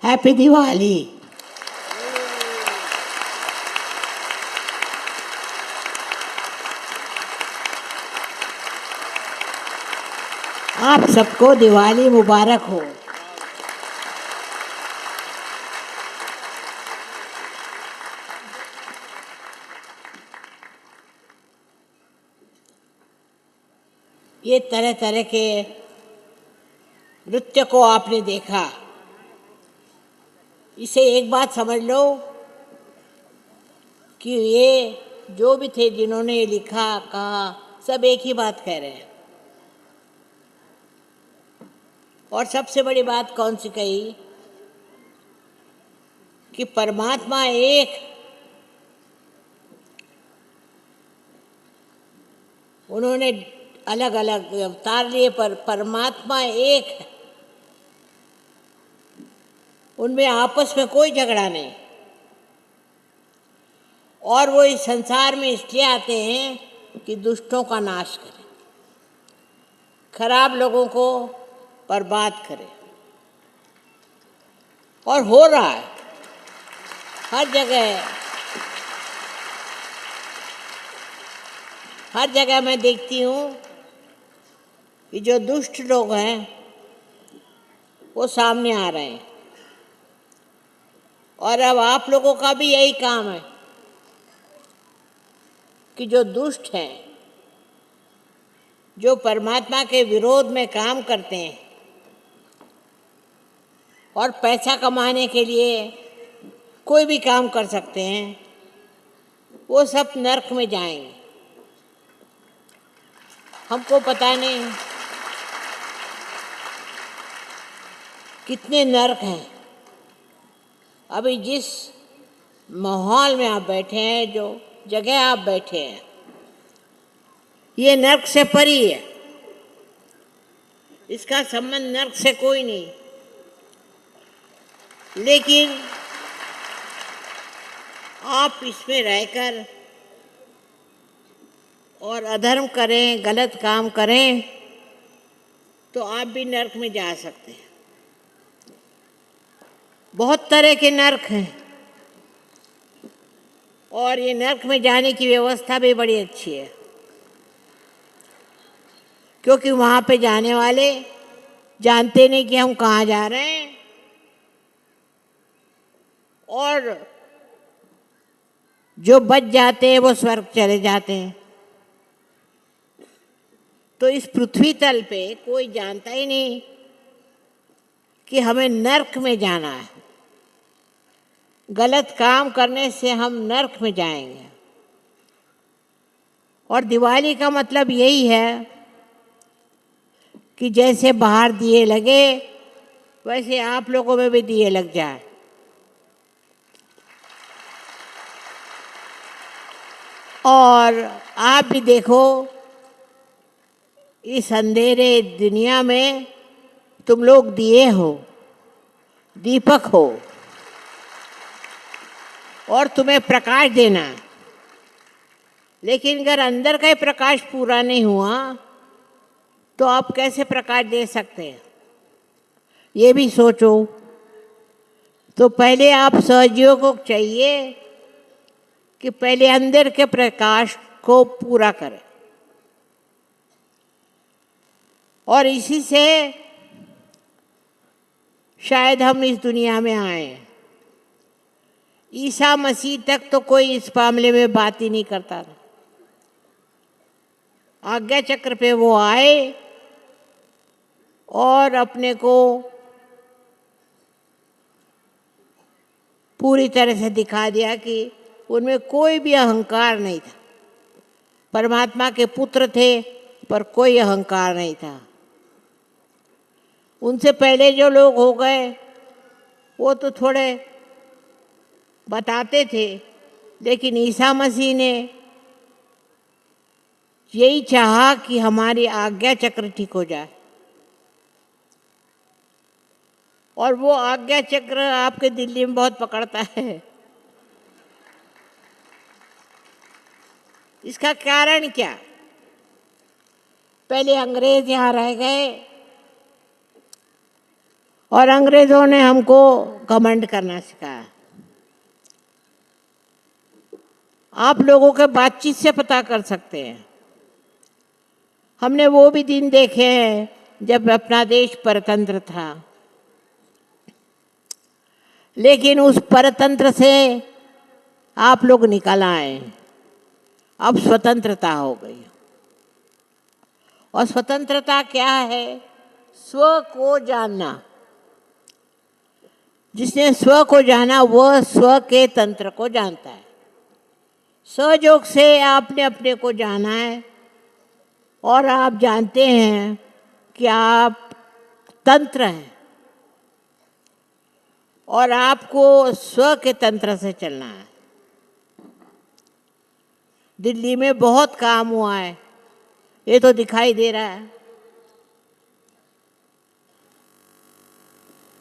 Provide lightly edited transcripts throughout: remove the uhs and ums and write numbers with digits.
Happy Diwali. आप सबको दिवाली मुबारक हो। ये तरह तरह के नृत्य को आपने देखा। इसे एक बात समझ लो कि ये जो भी थे जिन्होंने ये लिखा कहा, सब एक ही बात कह रहे हैं। और सबसे बड़ी बात कौन सी कही कि परमात्मा एक, उन्होंने अलग अलग अवतार लिए पर परमात्मा एक है। उनमें आपस में कोई झगड़ा नहीं। और वो इस संसार में इसलिए आते हैं कि दुष्टों का नाश करें, खराब लोगों को बर्बाद करें। और हो रहा है हर जगह मैं देखती हूँ कि जो दुष्ट लोग हैं वो सामने आ रहे हैं। और अब आप लोगों का भी यही काम है कि जो दुष्ट हैं, जो परमात्मा के विरोध में काम करते हैं और पैसा कमाने के लिए कोई भी काम कर सकते हैं, वो सब नरक में जाएंगे। हमको पता नहीं कितने नरक हैं। अभी जिस माहौल में आप बैठे हैं, जो जगह आप बैठे हैं, ये नरक से परी है। इसका संबंध नरक से कोई नहीं। लेकिन आप इसमें रहकर और अधर्म करें, गलत काम करें, तो आप भी नरक में जा सकते हैं। बहुत तरह के नरक हैं और ये नरक में जाने की व्यवस्था भी बड़ी अच्छी है, क्योंकि वहाँ पे जाने वाले जानते नहीं कि हम कहाँ जा रहे हैं। और जो बच जाते हैं वो स्वर्ग चले जाते हैं। तो इस पृथ्वी तल पे कोई जानता ही नहीं कि हमें नरक में जाना है। गलत काम करने से हम नरक में जाएंगे। और दिवाली का मतलब यही है कि जैसे बाहर दिए लगे, वैसे आप लोगों में भी दिए लग जाए। और आप भी देखो, इस अंधेरे दुनिया में तुम लोग दिए हो, दीपक हो, और तुम्हें प्रकाश देना है। लेकिन अगर अंदर का ही प्रकाश पूरा नहीं हुआ तो आप कैसे प्रकाश दे सकते हैं, ये भी सोचो। तो पहले आप सहयोग को चाहिए कि पहले अंदर के प्रकाश को पूरा करें। और इसी से शायद हम इस दुनिया में आए। ईसा मसीह तक तो कोई इस मामले में बात ही नहीं करता था। आज्ञा चक्र पे वो आए और अपने को पूरी तरह से दिखा दिया कि उनमें कोई भी अहंकार नहीं था। परमात्मा के पुत्र थे पर कोई अहंकार नहीं था। उनसे पहले जो लोग हो गए वो तो थोड़े बताते थे, लेकिन ईसा मसीह ने यही चाहा कि हमारी आज्ञा चक्र ठीक हो जाए। और वो आज्ञा चक्र आपके दिल्ली में बहुत पकड़ता है। इसका कारण क्या? पहले अंग्रेज यहाँ रह गए और अंग्रेज़ों ने हमको घमंड करना सिखाया। आप लोगों के बातचीत से पता कर सकते हैं। हमने वो भी दिन देखे हैं जब अपना देश परतंत्र था, लेकिन उस परतंत्र से आप लोग निकल आए। अब स्वतंत्रता हो गई। और स्वतंत्रता क्या है? स्व को जानना। जिसने स्व को जाना वह स्व के तंत्र को जानता है। सहयोग से आपने अपने को जाना है और आप जानते हैं कि आप तंत्र हैं और आपको स्व के तंत्र से चलना है। दिल्ली में बहुत काम हुआ है, ये तो दिखाई दे रहा है।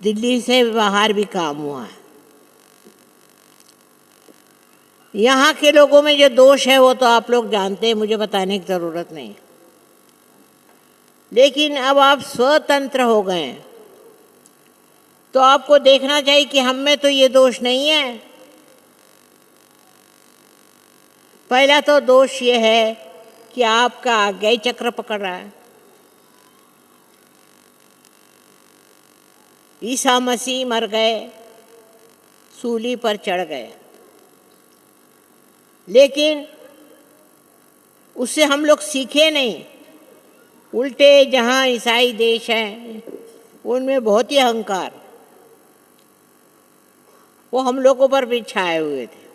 दिल्ली से बाहर भी काम हुआ है। यहाँ के लोगों में जो दोष है वो तो आप लोग जानते हैं, मुझे बताने की ज़रूरत नहीं। लेकिन अब आप स्वतंत्र हो गए हैं तो आपको देखना चाहिए कि हम में तो ये दोष नहीं है। पहला तो दोष ये है कि आपका आज्ञा चक्र पकड़ रहा है। ईसा मसीह मर गए, सूली पर चढ़ गए, लेकिन उससे हम लोग सीखे नहीं। उल्टे जहाँ ईसाई देश हैं उनमें बहुत ही अहंकार, वो हम लोगों पर भी छाए हुए थे।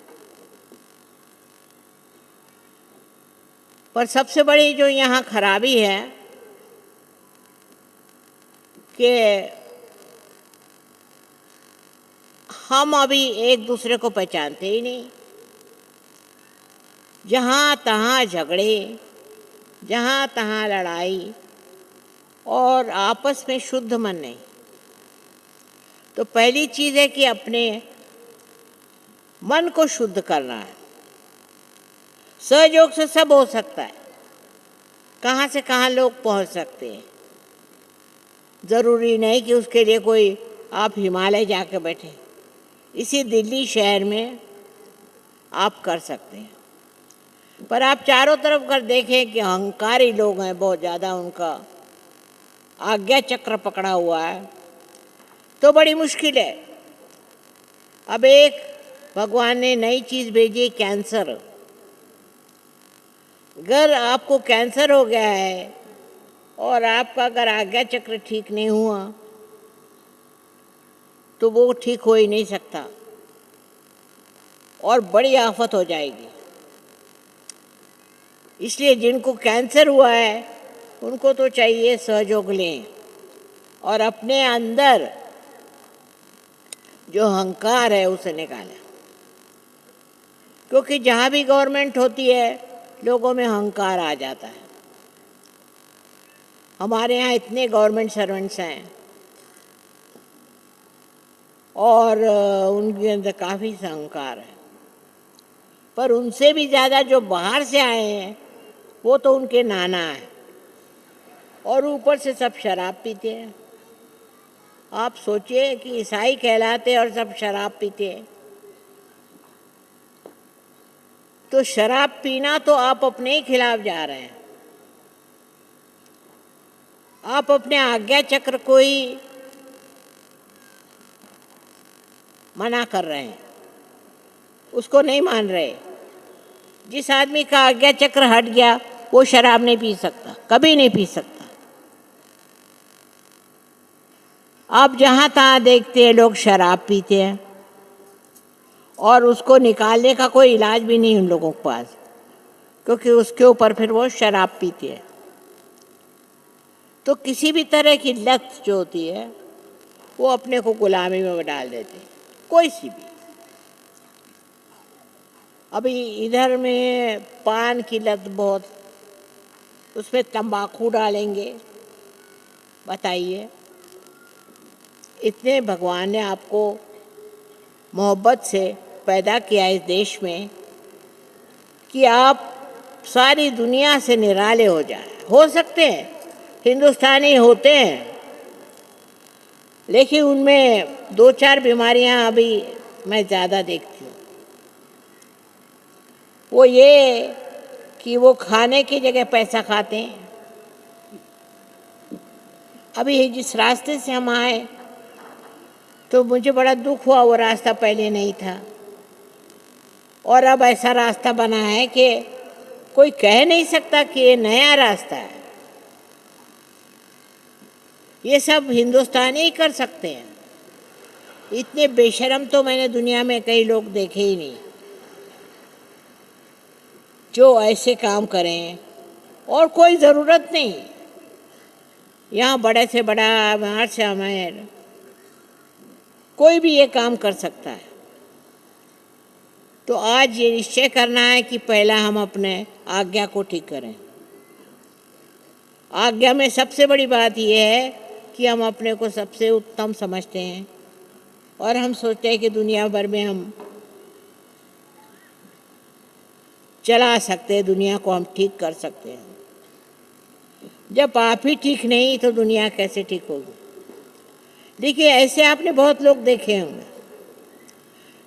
पर सबसे बड़ी जो यहाँ खराबी है कि हम अभी एक दूसरे को पहचानते ही नहीं। जहाँ तहाँ झगड़े, जहाँ तहाँ लड़ाई और आपस में शुद्ध मन नहीं। तो पहली चीज़ है कि अपने मन को शुद्ध करना है। सहयोग से सब हो सकता है, कहाँ से कहाँ लोग पहुँच सकते हैं। ज़रूरी नहीं कि उसके लिए कोई आप हिमालय जाके बैठे, इसी दिल्ली शहर में आप कर सकते हैं। पर आप चारों तरफ कर देखें कि अहंकारी लोग हैं बहुत ज़्यादा, उनका आज्ञा चक्र पकड़ा हुआ है, तो बड़ी मुश्किल है। अब एक भगवान ने नई चीज़ भेजी, कैंसर। अगर आपको कैंसर हो गया है और आपका अगर आज्ञा चक्र ठीक नहीं हुआ तो वो ठीक हो ही नहीं सकता और बड़ी आफत हो जाएगी। इसलिए जिनको कैंसर हुआ है उनको तो चाहिए सहयोग लें और अपने अंदर जो अहंकार है उसे निकालें। क्योंकि जहाँ भी गवर्नमेंट होती है लोगों में अहंकार आ जाता है। हमारे यहाँ इतने गवर्नमेंट सर्वेंट्स हैं और उनके अंदर काफ़ी अहंकार है, पर उनसे भी ज़्यादा जो बाहर से आए हैं वो तो उनके नाना हैं और ऊपर से सब शराब पीते हैं। आप सोचिए कि ईसाई कहलाते और सब शराब पीते हैं, तो शराब पीना तो आप अपने ही खिलाफ जा रहे हैं। आप अपने आज्ञा चक्र को ही मना कर रहे हैं, उसको नहीं मान रहे। जिस आदमी का आज्ञा चक्र हट गया वो शराब नहीं पी सकता, कभी नहीं पी सकता। आप जहाँ तहाँ देखते हैं लोग शराब पीते हैं और उसको निकालने का कोई इलाज भी नहीं उन लोगों के पास, क्योंकि उसके ऊपर फिर वो शराब पीते हैं। तो किसी भी तरह की लत जो होती है वो अपने को गुलामी में डाल देते हैं, कोई सी भी। अभी इधर में पान की लत बहुत, उसमें तंबाकू डालेंगे, बताइए। इतने भगवान ने आपको मोहब्बत से पैदा किया इस देश में कि आप सारी दुनिया से निराले हो जाए। हो सकते हैं, हिंदुस्तानी होते हैं, लेकिन उनमें दो चार बीमारियां अभी मैं ज़्यादा देखती हूँ। वो ये कि वो खाने की जगह पैसा खाते हैं। अभी जिस रास्ते से हम आए तो मुझे बड़ा दुख हुआ, वो रास्ता पहले नहीं था और अब ऐसा रास्ता बना है कि कोई कह नहीं सकता कि ये नया रास्ता है। ये सब हिंदुस्तानी ही कर सकते हैं। इतने बेशर्म तो मैंने दुनिया में कई लोग देखे ही नहीं जो ऐसे काम करें, और कोई ज़रूरत नहीं। यहाँ बड़े से बड़ा, अमीर से अमीर, कोई भी ये काम कर सकता है। तो आज ये निश्चय करना है कि पहला हम अपने आज्ञा को ठीक करें। आज्ञा में सबसे बड़ी बात यह है कि हम अपने को सबसे उत्तम समझते हैं और हम सोचते हैं कि दुनिया भर में हम चला सकते हैं, दुनिया को हम ठीक कर सकते हैं। जब आप ही ठीक नहीं तो दुनिया कैसे ठीक होगी? देखिए, ऐसे आपने बहुत लोग देखे होंगे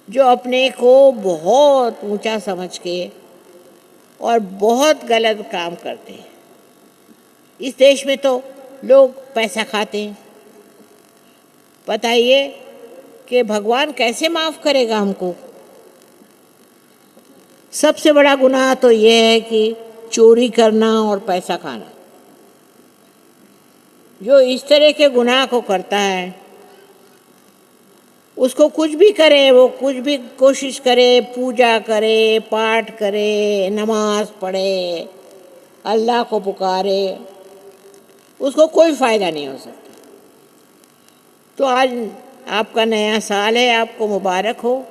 जो अपने को बहुत ऊंचा समझ के और बहुत गलत काम करते हैं। इस देश में तो लोग पैसा खाते हैं। बताइए कि भगवान कैसे माफ़ करेगा हमको? सबसे बड़ा गुनाह तो ये है कि चोरी करना और पैसा खाना। जो इस तरह के गुनाह को करता है, उसको कुछ भी करे, वो कुछ भी कोशिश करे, पूजा करे, पाठ करे, नमाज पढ़े, अल्लाह को पुकारे, उसको कोई फ़ायदा नहीं हो सकता। तो आज आपका नया साल है, आपको मुबारक हो।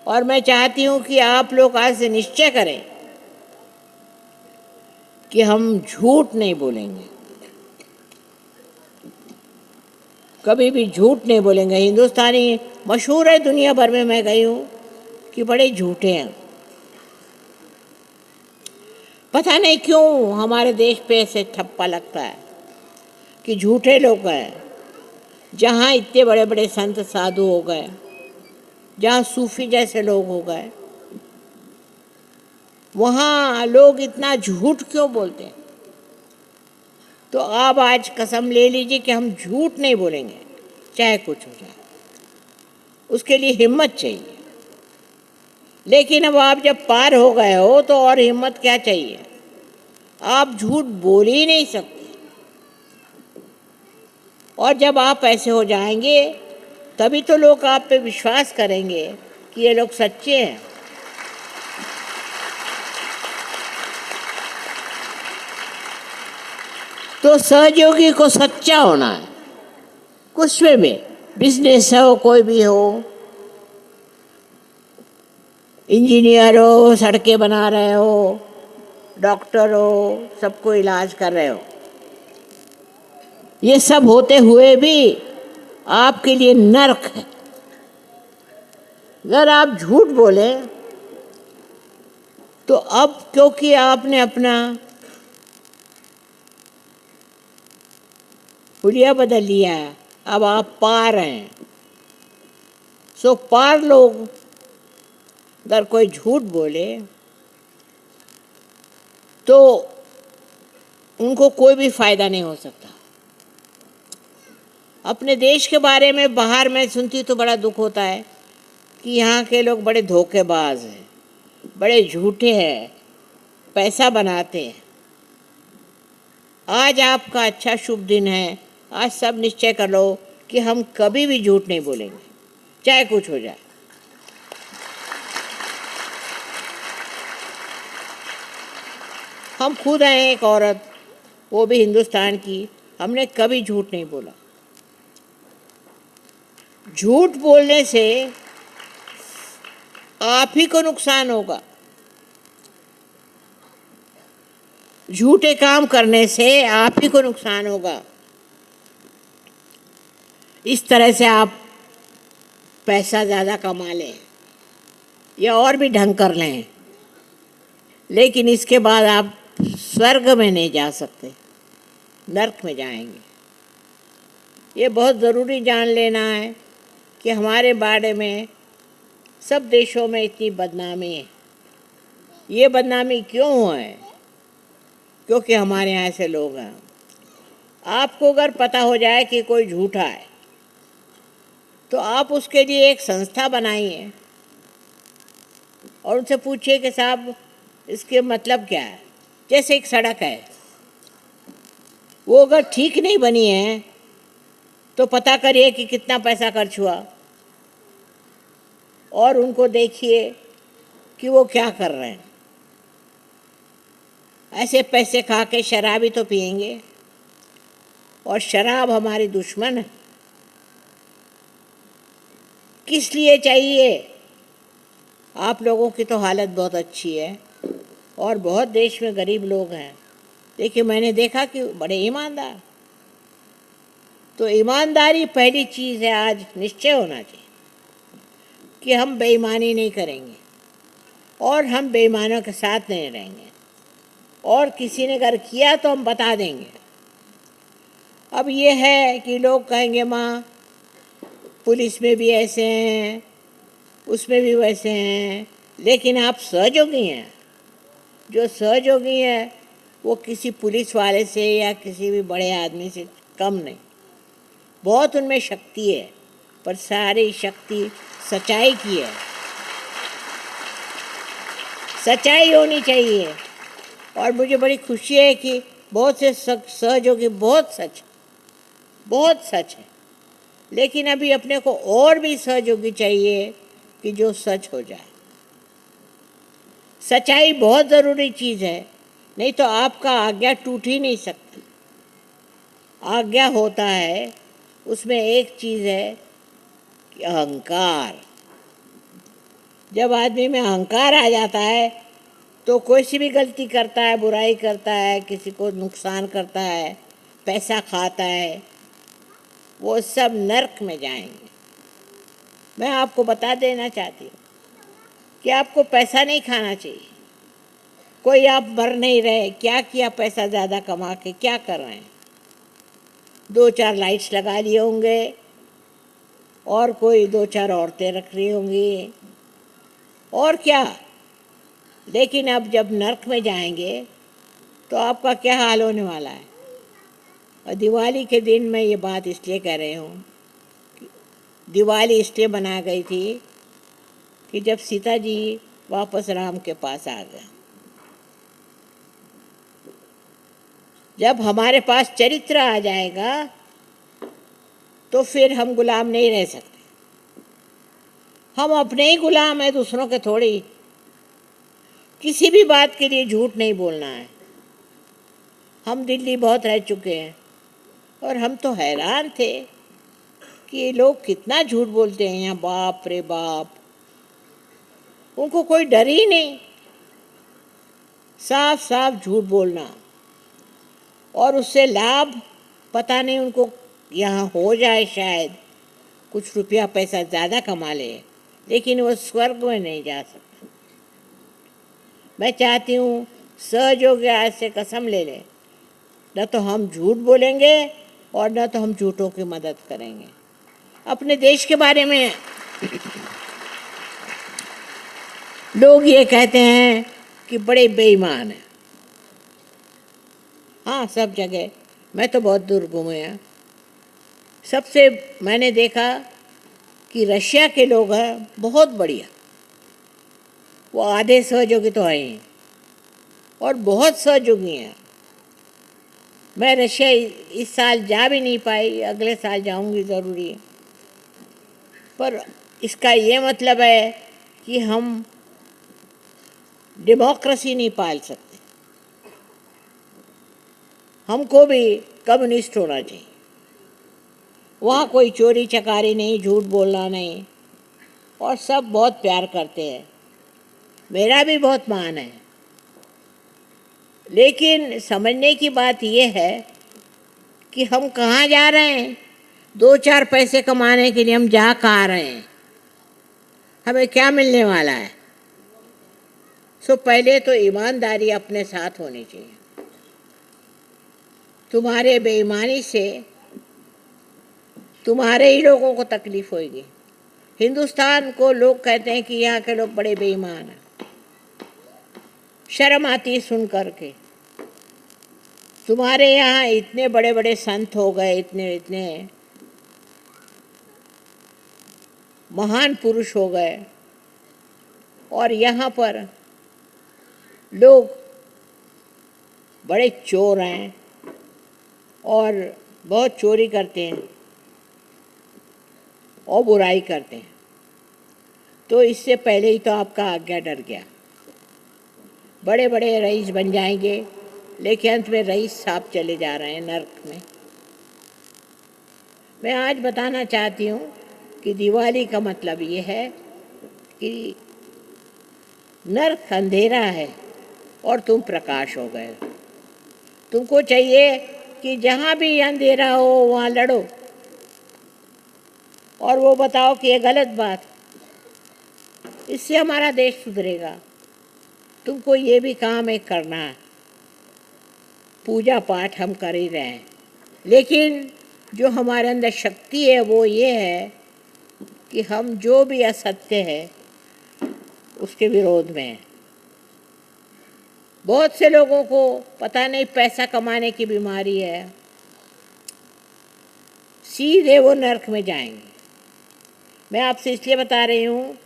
और मैं चाहती हूँ कि आप लोग आज से निश्चय करें कि हम झूठ नहीं बोलेंगे, कभी भी झूठ नहीं बोलेंगे। हिंदुस्तानी मशहूर है दुनिया भर में, मैं गई हूँ, कि बड़े झूठे हैं। पता नहीं क्यों हमारे देश पे ऐसे ठप्पा लगता है कि झूठे लोग हैं। जहाँ इतने बड़े बड़े संत साधु हो गए, जहाँ सूफी जैसे लोग हो गए, वहाँ लोग इतना झूठ क्यों बोलते हैं? तो आप आज कसम ले लीजिए कि हम झूठ नहीं बोलेंगे, चाहे कुछ हो जाए। उसके लिए हिम्मत चाहिए। लेकिन अब आप जब पार हो गए हो तो और हिम्मत क्या चाहिए? आप झूठ बोल ही नहीं सकते। और जब आप ऐसे हो जाएंगे तभी तो लोग आप पे विश्वास करेंगे कि ये लोग सच्चे हैं। तो सहयोगी को सच्चा होना है, कुछ में भी, बिजनेस हो, कोई भी हो, इंजीनियर हो, सड़कें बना रहे हो, डॉक्टर हो, सबको इलाज कर रहे हो, ये सब होते हुए भी आपके लिए नर्क है। अगर आप झूठ बोले तो अब क्योंकि आपने अपना हुलिया बदल लिया है, अब आप पार हैं। सो पार लोग अगर कोई झूठ बोले तो उनको कोई भी फायदा नहीं हो सकता। अपने देश के बारे में बाहर में सुनती तो बड़ा दुख होता है कि यहाँ के लोग बड़े धोखेबाज हैं, बड़े झूठे हैं, पैसा बनाते हैं। आज आपका अच्छा शुभ दिन है। आज सब निश्चय कर लो कि हम कभी भी झूठ नहीं बोलेंगे, चाहे कुछ हो जाए। हम खुद हैं एक औरत, वो भी हिंदुस्तान की, हमने कभी झूठ नहीं बोला। झूठ बोलने से आप ही को नुकसान होगा। झूठे काम करने से आप ही को नुकसान होगा। इस तरह से आप पैसा ज़्यादा कमा लें या और भी ढंग कर लें, लेकिन इसके बाद आप स्वर्ग में नहीं जा सकते, नर्क में जाएंगे। ये बहुत ज़रूरी जान लेना है कि हमारे बारे में सब देशों में इतनी बदनामी है। ये बदनामी क्यों है? क्योंकि हमारे यहाँ ऐसे लोग हैं। आपको अगर पता हो जाए कि कोई झूठा है तो आप उसके लिए एक संस्था बनाइए और उनसे पूछिए कि साहब इसके मतलब क्या है। जैसे एक सड़क है, वो अगर ठीक नहीं बनी है तो पता करिए कि कितना पैसा खर्च हुआ और उनको देखिए कि वो क्या कर रहे हैं। ऐसे पैसे खा के शराब ही तो पिएंगे, और शराब हमारी दुश्मन है। किस लिए चाहिए? आप लोगों की तो हालत बहुत अच्छी है और बहुत देश में गरीब लोग हैं, लेकिन मैंने देखा कि बड़े ईमानदार। तो ईमानदारी पहली चीज़ है। आज निश्चय होना चाहिए कि हम बेईमानी नहीं करेंगे और हम बेईमानों के साथ नहीं रहेंगे, और किसी ने अगर किया तो हम बता देंगे। अब ये है कि लोग कहेंगे माँ पुलिस में भी ऐसे हैं, उसमें भी वैसे हैं, लेकिन आप सहयोगी हैं। जो सहयोगी हैं वो किसी पुलिस वाले से या किसी भी बड़े आदमी से कम नहीं। बहुत उनमें शक्ति है, पर सारी शक्ति सच्चाई की है। सच्चाई होनी चाहिए। और मुझे बड़ी खुशी है कि बहुत से सहयोगी बहुत सच है, लेकिन अभी अपने को और भी सहयोगी चाहिए कि जो सच हो जाए। सच्चाई बहुत ज़रूरी चीज़ है, नहीं तो आपका आज्ञा टूट ही नहीं सकती। आज्ञा होता है, उसमें एक चीज़ है कि अहंकार। जब आदमी में अहंकार आ जाता है तो कोई सी भी गलती करता है, बुराई करता है, किसी को नुकसान करता है, पैसा खाता है, वो सब नर्क में जाएंगे। मैं आपको बता देना चाहती हूँ कि आपको पैसा नहीं खाना चाहिए। कोई आप मर नहीं रहे, क्या किया पैसा ज़्यादा कमा के, क्या कर रहे हैं? 2-4 लाइट्स लगा लिए होंगे और कोई 2-4 औरतें रख रही होंगी, और क्या। लेकिन अब जब नर्क में जाएंगे तो आपका क्या हाल होने वाला है? और दिवाली के दिन मैं ये बात इसलिए कह रही हूँ, दिवाली इसलिए बनाई गई थी कि जब सीता जी वापस राम के पास आ गए। जब हमारे पास चरित्र आ जाएगा तो फिर हम गुलाम नहीं रह सकते। हम अपने ही गुलाम हैं, दूसरों के थोड़ी। किसी भी बात के लिए झूठ नहीं बोलना है। हम दिल्ली बहुत रह चुके हैं और हम तो हैरान थे कि ये लोग कितना झूठ बोलते हैं यहाँ। बाप रे बाप, उनको कोई डर ही नहीं। साफ साफ झूठ बोलना, और उससे लाभ पता नहीं उनको यहाँ हो जाए, शायद कुछ रुपया पैसा ज़्यादा कमा ले, लेकिन वो स्वर्ग में नहीं जा सकते। मैं चाहती हूँ सहयोग आज से कसम ले लें, न तो हम झूठ बोलेंगे और न तो हम झूठों की मदद करेंगे। अपने देश के बारे में लोग ये कहते हैं कि बड़े बेईमान हैं। हाँ, सब जगह। मैं तो बहुत दूर घूमे हैं। सबसे मैंने देखा कि रशिया के लोग हैं बहुत बढ़िया। वो आधे सहयोगी तो हैं ही, और बहुत सहयोगी हैं। मैं रशिया इस साल जा भी नहीं पाई, अगले साल जाऊंगी ज़रूरी है। पर इसका ये मतलब है कि हम डेमोक्रेसी नहीं पाल सकते। हमको भी कम्युनिस्ट होना चाहिए। वहाँ कोई चोरी चकारी नहीं, झूठ बोलना नहीं, और सब बहुत प्यार करते हैं। मेरा भी बहुत मान है, लेकिन समझने की बात यह है कि हम कहाँ जा रहे हैं। 2-4 पैसे कमाने के लिए हम जा कहाँ रहे हैं? हमें क्या मिलने वाला है? सो पहले तो ईमानदारी अपने साथ होनी चाहिए। तुम्हारे बेईमानी से तुम्हारे ही लोगों को तकलीफ होगी। हिंदुस्तान को लोग कहते हैं कि यहाँ के लोग बड़े बेईमान हैं। शर्म आती है सुन करके। तुम्हारे यहाँ इतने बड़े बड़े संत हो गए, इतने इतने महान पुरुष हो गए, और यहाँ पर लोग बड़े चोर हैं और बहुत चोरी करते हैं और बुराई करते हैं। तो इससे पहले ही तो आपका आज्ञा डर गया। बड़े बड़े रईस बन जाएंगे, लेकिन अंत में रईस साहब चले जा रहे हैं नर्क में। मैं आज बताना चाहती हूँ कि दिवाली का मतलब ये है कि नर्क अंधेरा है और तुम प्रकाश हो गए। तुमको चाहिए कि जहाँ भी अंधेरा हो वहाँ लड़ो और वो बताओ कि ये गलत बात, इससे हमारा देश सुधरेगा। तुमको ये भी काम एक करना है। पूजा पाठ हम कर ही रहे हैं, लेकिन जो हमारे अंदर शक्ति है वो ये है कि हम जो भी असत्य है उसके विरोध में हैं। बहुत से लोगों को पता नहीं पैसा कमाने की बीमारी है, सीधे वो नर्क में जाएंगे। मैं आपसे इसलिए बता रही हूँ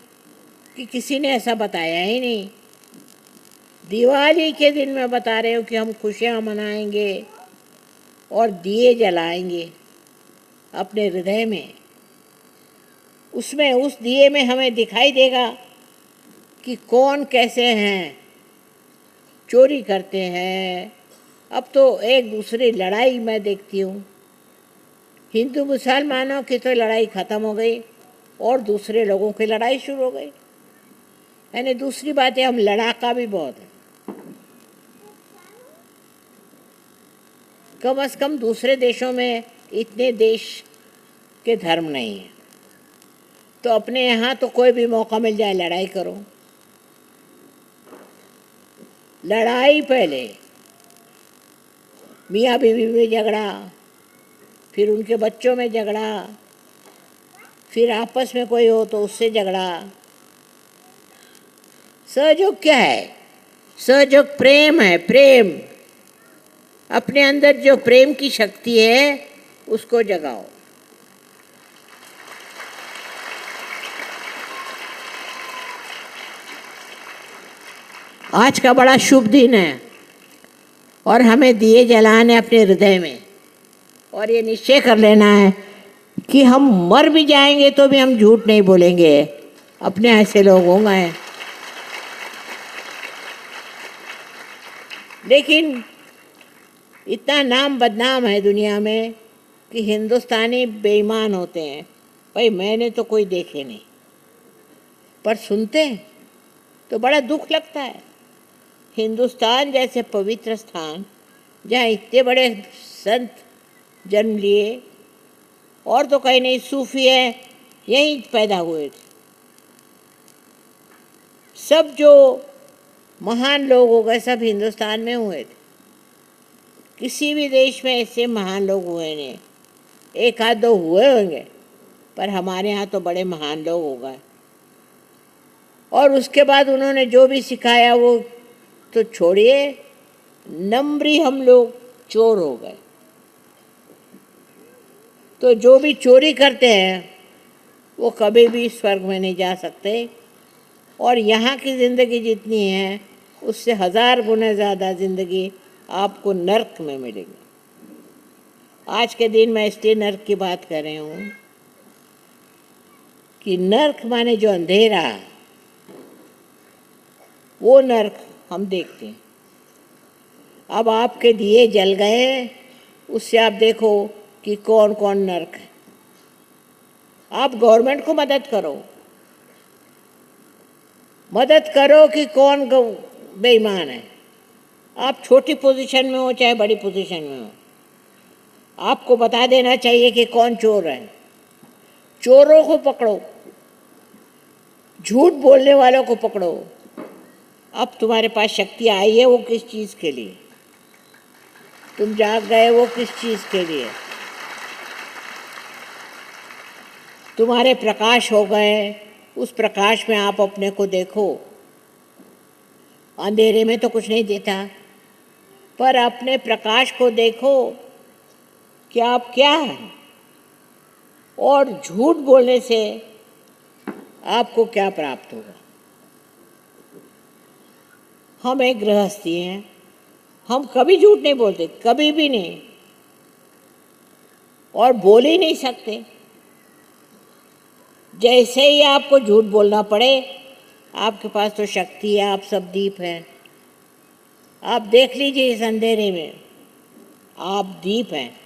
कि किसी ने ऐसा बताया ही नहीं। दिवाली के दिन मैं बता रही हूँ कि हम खुशियाँ मनाएंगे और दिए जलाएंगे अपने हृदय में। उसमें, उस दिए में हमें दिखाई देगा कि कौन कैसे हैं, चोरी करते हैं। अब तो एक दूसरी लड़ाई मैं देखती हूँ। हिंदू मुसलमानों की तो लड़ाई ख़त्म हो गई और दूसरे लोगों की लड़ाई शुरू हो गई। यानी दूसरी बात है, हम लड़ाका भी बहुत है। कम से कम दूसरे देशों में इतने देश के धर्म नहीं है, तो अपने यहाँ तो कोई भी मौका मिल जाए लड़ाई करो। लड़ाई पहले मियाँ बीवी में झगड़ा, फिर उनके बच्चों में झगड़ा, फिर आपस में कोई हो तो उससे झगड़ा। सहयोग क्या है? सहयोग प्रेम है। प्रेम, अपने अंदर जो प्रेम की शक्ति है उसको जगाओ। आज का बड़ा शुभ दिन है और हमें दिए जलाने अपने हृदय में, और ये निश्चय कर लेना है कि हम मर भी जाएंगे तो भी हम झूठ नहीं बोलेंगे। अपने ऐसे लोग होंगे, लेकिन इतना नाम बदनाम है दुनिया में कि हिंदुस्तानी बेईमान होते हैं। भाई मैंने तो कोई देखे नहीं, पर सुनते हैं तो बड़ा दुख लगता है। हिंदुस्तान जैसे पवित्र स्थान, जहाँ इतने बड़े संत जन्म लिए, और तो कहीं नहीं, सूफी है, यहीं पैदा हुए थे। सब जो महान लोग हो गए सब हिंदुस्तान में हुए थे। किसी भी देश में ऐसे महान लोग हुए नहीं। एक आध दो हुए होंगे, पर हमारे यहाँ तो बड़े महान लोग हो गए। और उसके बाद उन्होंने जो भी सिखाया वो तो छोड़िए, नम्री हम लोग चोर हो गए। तो जो भी चोरी करते हैं वो कभी भी स्वर्ग में नहीं जा सकते, और यहाँ की ज़िंदगी जितनी है उससे 1000 गुना ज़्यादा ज़िंदगी आपको नर्क में मिलेगी। आज के दिन मैं इसलिए नर्क की बात कर रही हूँ कि नर्क माने जो अंधेरा, वो नर्क हम देखते हैं। अब आपके दिए जल गए, उससे आप देखो कि कौन कौन नर्क है। आप गवर्नमेंट को मदद करो, मदद करो कि कौन बेईमान है। आप छोटी पोजीशन में हो चाहे बड़ी पोजीशन में हो, आपको बता देना चाहिए कि कौन चोर है। चोरों को पकड़ो, झूठ बोलने वालों को पकड़ो। अब तुम्हारे पास शक्ति आई है, वो किस चीज़ के लिए? तुम जाग गए, वो किस चीज़ के लिए? तुम्हारे प्रकाश हो गए, उस प्रकाश में आप अपने को देखो। अंधेरे में तो कुछ नहीं देता, पर अपने प्रकाश को देखो कि आप क्या हैं, और झूठ बोलने से आपको क्या प्राप्त होगा। हम एक गृहस्थी हैं, हम कभी झूठ नहीं बोलते, कभी भी नहीं, और बोल ही नहीं सकते। जैसे ही आपको झूठ बोलना पड़े, आपके पास तो शक्ति है, आप सब दीप हैं। आप देख लीजिए इस अंधेरे में, आप दीप हैं,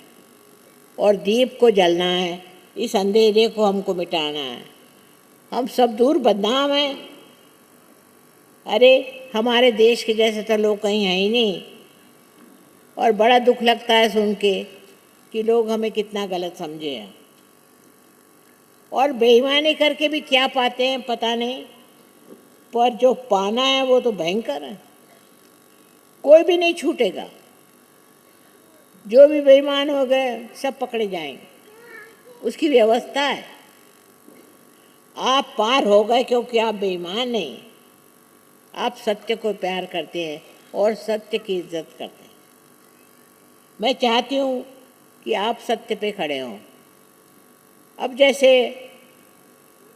और दीप को जलना है, इस अंधेरे को हमको मिटाना है। हम सब दूर बदनाम हैं। अरे हमारे देश के जैसे तो लोग कहीं हैं ही नहीं, और बड़ा दुख लगता है सुन के कि लोग हमें कितना गलत समझे हैं, और बेईमानी करके भी क्या पाते हैं पता नहीं, पर जो पाना है वो तो भयंकर है। कोई भी नहीं छूटेगा, जो भी बेईमान हो गए सब पकड़े जाएंगे, उसकी व्यवस्था है। आप पार हो गए क्योंकि आप बेईमान नहीं, आप सत्य को प्यार करते हैं और सत्य की इज्जत करते हैं। मैं चाहती हूँ कि आप सत्य पे खड़े हों। अब जैसे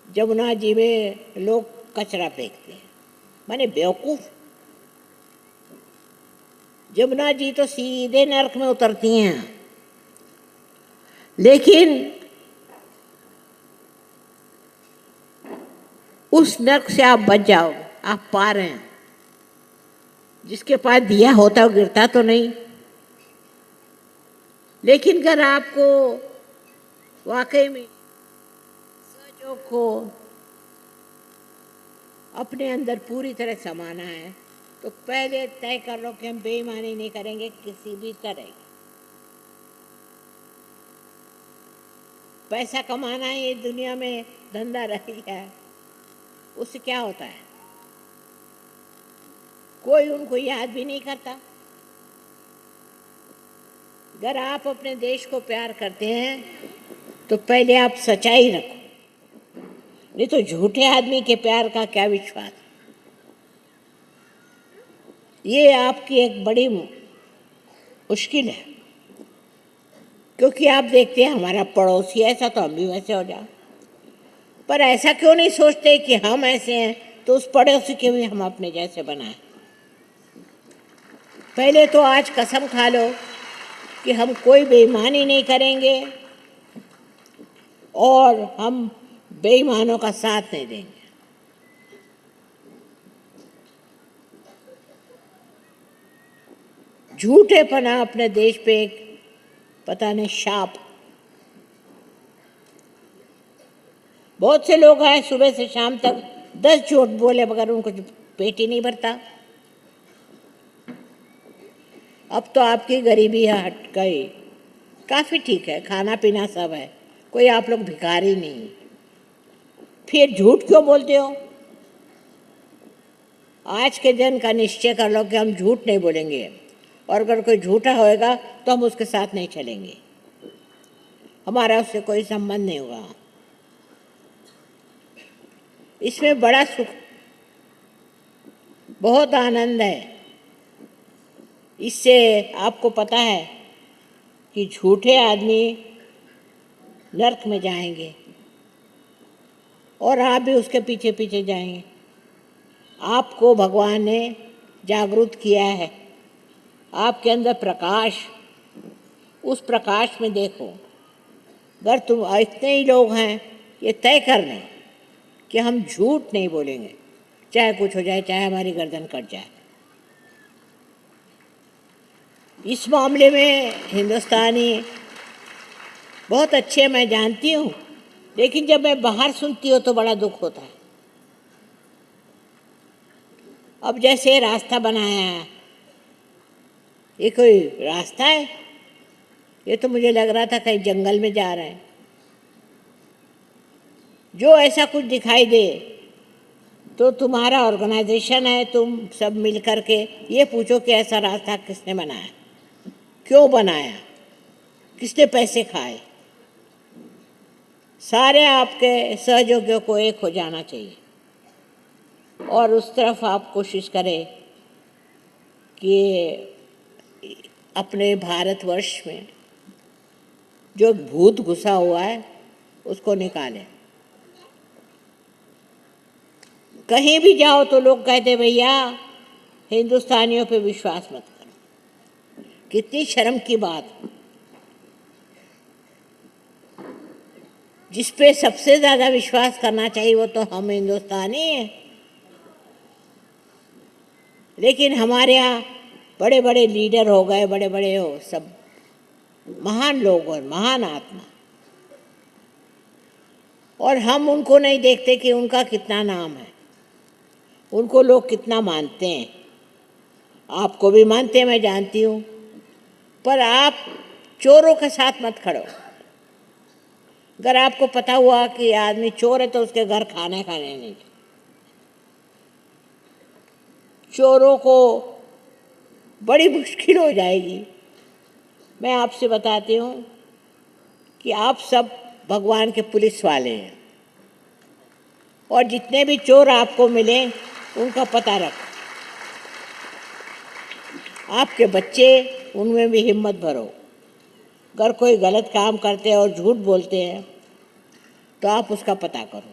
जमुना जी में लोग कचरा फेंकते हैं, माने बेवकूफ़। जमुना जी तो सीधे नरक में उतरती हैं, लेकिन उस नरक से आप बच जाओ, आप पार हैं। जिसके पास दिया होता वो गिरता तो नहीं, लेकिन अगर आपको वाकई में सजो को अपने अंदर पूरी तरह समाना है, तो पहले तय कर लो कि हम बेईमानी नहीं करेंगे किसी भी तरह। पैसा कमाना ये दुनिया में धंधा रह गया है, उससे क्या होता है? कोई उनको याद भी नहीं करता। अगर आप अपने देश को प्यार करते हैं तो पहले आप सच्चाई रखो, नहीं तो झूठे आदमी के प्यार का क्या विश्वास। ये आपकी एक बड़ी मुश्किल है, क्योंकि आप देखते हैं हमारा पड़ोसी ऐसा तो हम भी वैसे हो जाओ। पर ऐसा क्यों नहीं सोचते कि हम ऐसे हैं तो उस पड़ोसी के भी हम अपने जैसे बनाएं। पहले तो आज कसम खा लो कि हम कोई बेईमानी नहीं करेंगे और हम बेईमानों का साथ नहीं देंगे। झूठेपना अपने देश पे एक पता नहीं शाप। बहुत से लोग हैं सुबह से शाम तक 10 झूठ बोले मगर उनको पेट ही नहीं भरता। अब तो आपकी गरीबी हट गई, काफ़ी ठीक है, खाना पीना सब है, कोई आप लोग भिखारी नहीं। फिर झूठ क्यों बोलते हो? आज के दिन का निश्चय कर लो कि हम झूठ नहीं बोलेंगे, और अगर कोई झूठा होएगा तो हम उसके साथ नहीं चलेंगे, हमारा उससे कोई संबंध नहीं होगा। इसमें बड़ा सुख, बहुत आनंद है। इससे आपको पता है कि झूठे आदमी नरक में जाएंगे और आप भी उसके पीछे पीछे जाएंगे। आपको भगवान ने जागरूक किया है, आपके अंदर प्रकाश, उस प्रकाश में देखो। अगर तुम इतने ही लोग हैं ये तय कर लें कि हम झूठ नहीं बोलेंगे, चाहे कुछ हो जाए, चाहे हमारी गर्दन कट जाए। इस मामले में हिंदुस्तानी बहुत अच्छे मैं जानती हूँ, लेकिन जब मैं बाहर सुनती हूँ तो बड़ा दुख होता है। अब जैसे रास्ता बनाया है, ये कोई रास्ता है? ये तो मुझे लग रहा था कहीं जंगल में जा रहे हैं। जो ऐसा कुछ दिखाई दे तो तुम्हारा ऑर्गेनाइजेशन है, तुम सब मिल कर के ये पूछो कि ऐसा रास्ता किसने बनाया, क्यों बनाया, किसने पैसे खाए। सारे आपके सहयोगियों को एक हो जाना चाहिए और उस तरफ आप कोशिश करें कि अपने भारतवर्ष में जो भूत घुसा हुआ है उसको निकालें। कहीं भी जाओ तो लोग कहते भैया हिंदुस्तानियों पे विश्वास मत करो। कितनी शर्म की बात। जिस पे सबसे ज़्यादा विश्वास करना चाहिए वो तो हम हिंदुस्तानी हैं, लेकिन हमारे यहाँ बड़े बड़े लीडर हो गए, बड़े बड़े हो सब महान लोग और महान आत्मा, और हम उनको नहीं देखते कि उनका कितना नाम है, उनको लोग कितना मानते हैं। आपको भी मानते हैं, मैं जानती हूँ, पर आप चोरों के साथ मत खड़ो। अगर आपको पता हुआ कि आदमी चोर है तो उसके घर खाने खाने नहीं। चोरों को बड़ी मुश्किल हो जाएगी। मैं आपसे बताती हूँ कि आप सब भगवान के पुलिस वाले हैं और जितने भी चोर आपको मिले उनका पता रखो। आपके बच्चे, उनमें भी हिम्मत भरो। अगर कोई गलत काम करते हैं और झूठ बोलते हैं तो आप उसका पता करो।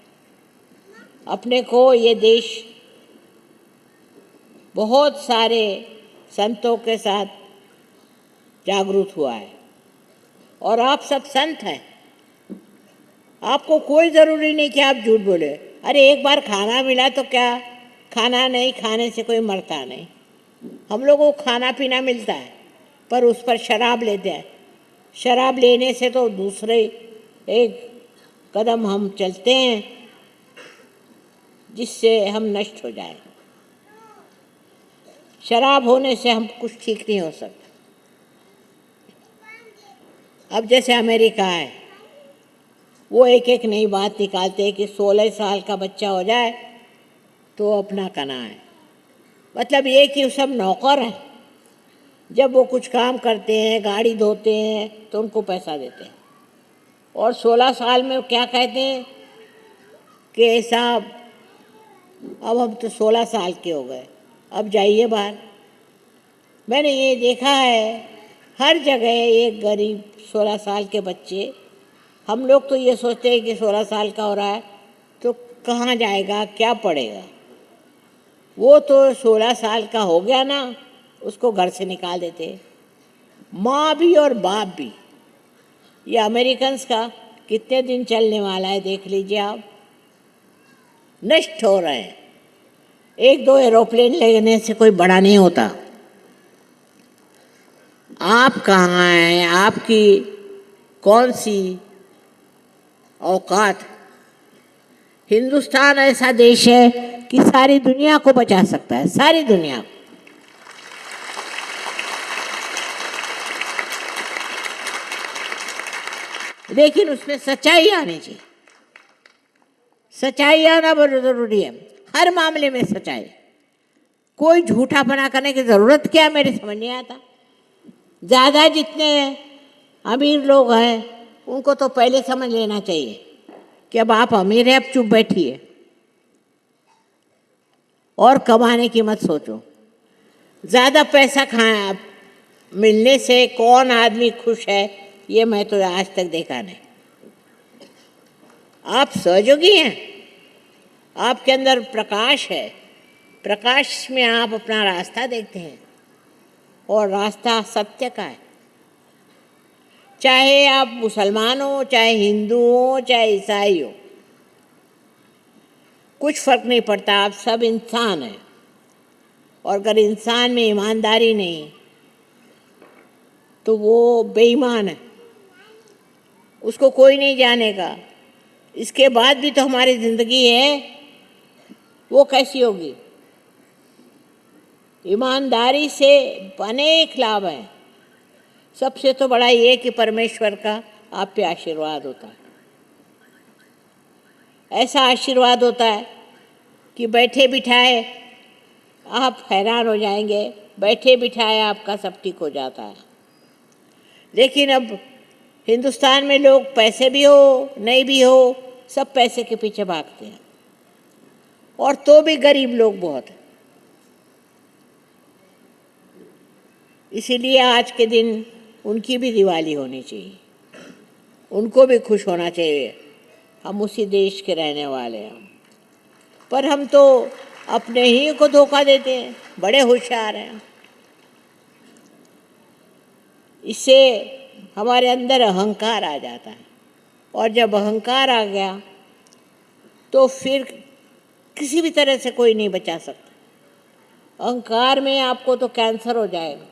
अपने को ये देश बहुत सारे संतों के साथ जागरूक हुआ है और आप सब संत हैं। आपको कोई ज़रूरी नहीं कि आप झूठ बोले। अरे एक बार खाना मिला तो क्या, खाना नहीं खाने से कोई मरता नहीं। हम लोगों को खाना पीना मिलता है पर उस पर शराब लेते हैं। शराब लेने से तो दूसरे एक कदम हम चलते हैं जिससे हम नष्ट हो जाए। शराब होने से हम कुछ ठीक नहीं हो सकता। अब जैसे अमेरिका है, वो एक एक नई बात निकालते हैं कि 16 साल का बच्चा हो जाए तो अपना कना है। मतलब ये कि सब नौकर हैं। जब वो कुछ काम करते हैं, गाड़ी धोते हैं, तो उनको पैसा देते हैं। और 16 साल में क्या कहते हैं कि साहब अब हम तो 16 साल के हो गए, अब जाइए बाहर। मैंने ये देखा है हर जगह एक गरीब 16 साल के बच्चे। हम लोग तो ये सोचते हैं कि 16 साल का हो रहा है तो कहाँ जाएगा, क्या पढ़ेगा। वो तो 16 साल का हो गया ना, उसको घर से निकाल देते। माँ भी और बाप भी। ये अमेरिकन्स का कितने दिन चलने वाला है देख लीजिए आप। नष्ट हो रहे हैं। एक दो एरोप्लेन लेने से कोई बड़ा नहीं होता। आप कहाँ हैं, आपकी कौन सी औकात। हिंदुस्तान ऐसा देश है कि सारी दुनिया को बचा सकता है, सारी दुनिया को। लेकिन उसमें सच्चाई आनी चाहिए। सच्चाई आना बहुत जरूरी है, हर मामले में सच्चाई। कोई झूठा बना करने की जरूरत क्या, मेरे समझ नहीं आता। ज़्यादा जितने अमीर लोग हैं उनको तो पहले समझ लेना चाहिए कि अब आप अमीर हैं, अब चुप बैठिए और कमाने की मत सोचो। ज़्यादा पैसा खाया मिलने से कौन आदमी खुश है, ये मैं तो आज तक देखा नहीं। आप सहयोगी हैं, आपके अंदर प्रकाश है। प्रकाश में आप अपना रास्ता देखते हैं और रास्ता सत्य का है। चाहे आप मुसलमान हो, चाहे हिंदू हो, चाहे ईसाई हो, कुछ फर्क नहीं पड़ता। आप सब इंसान हैं और अगर इंसान में ईमानदारी नहीं तो वो बेईमान है, उसको कोई नहीं जानेगा। इसके बाद भी तो हमारी ज़िंदगी है, वो कैसी होगी। ईमानदारी से अनेक लाभ हैं। सबसे तो बड़ा ये कि परमेश्वर का आप पे आशीर्वाद होता है। ऐसा आशीर्वाद होता है कि बैठे बिठाए आप हैरान हो जाएंगे, बैठे बिठाए आपका सब ठीक हो जाता है। लेकिन अब हिंदुस्तान में लोग पैसे भी हो नहीं भी हो सब पैसे के पीछे भागते हैं, और तो भी गरीब लोग बहुत हैं। इसीलिए आज के दिन उनकी भी दिवाली होनी चाहिए, उनको भी खुश होना चाहिए। हम उसी देश के रहने वाले हैं, पर हम तो अपने ही को धोखा देते हैं, बड़े होशियार हैं। इससे हमारे अंदर अहंकार आ जाता है, और जब अहंकार आ गया तो फिर किसी भी तरह से कोई नहीं बचा सकता। अहंकार में आपको तो कैंसर हो जाएगा,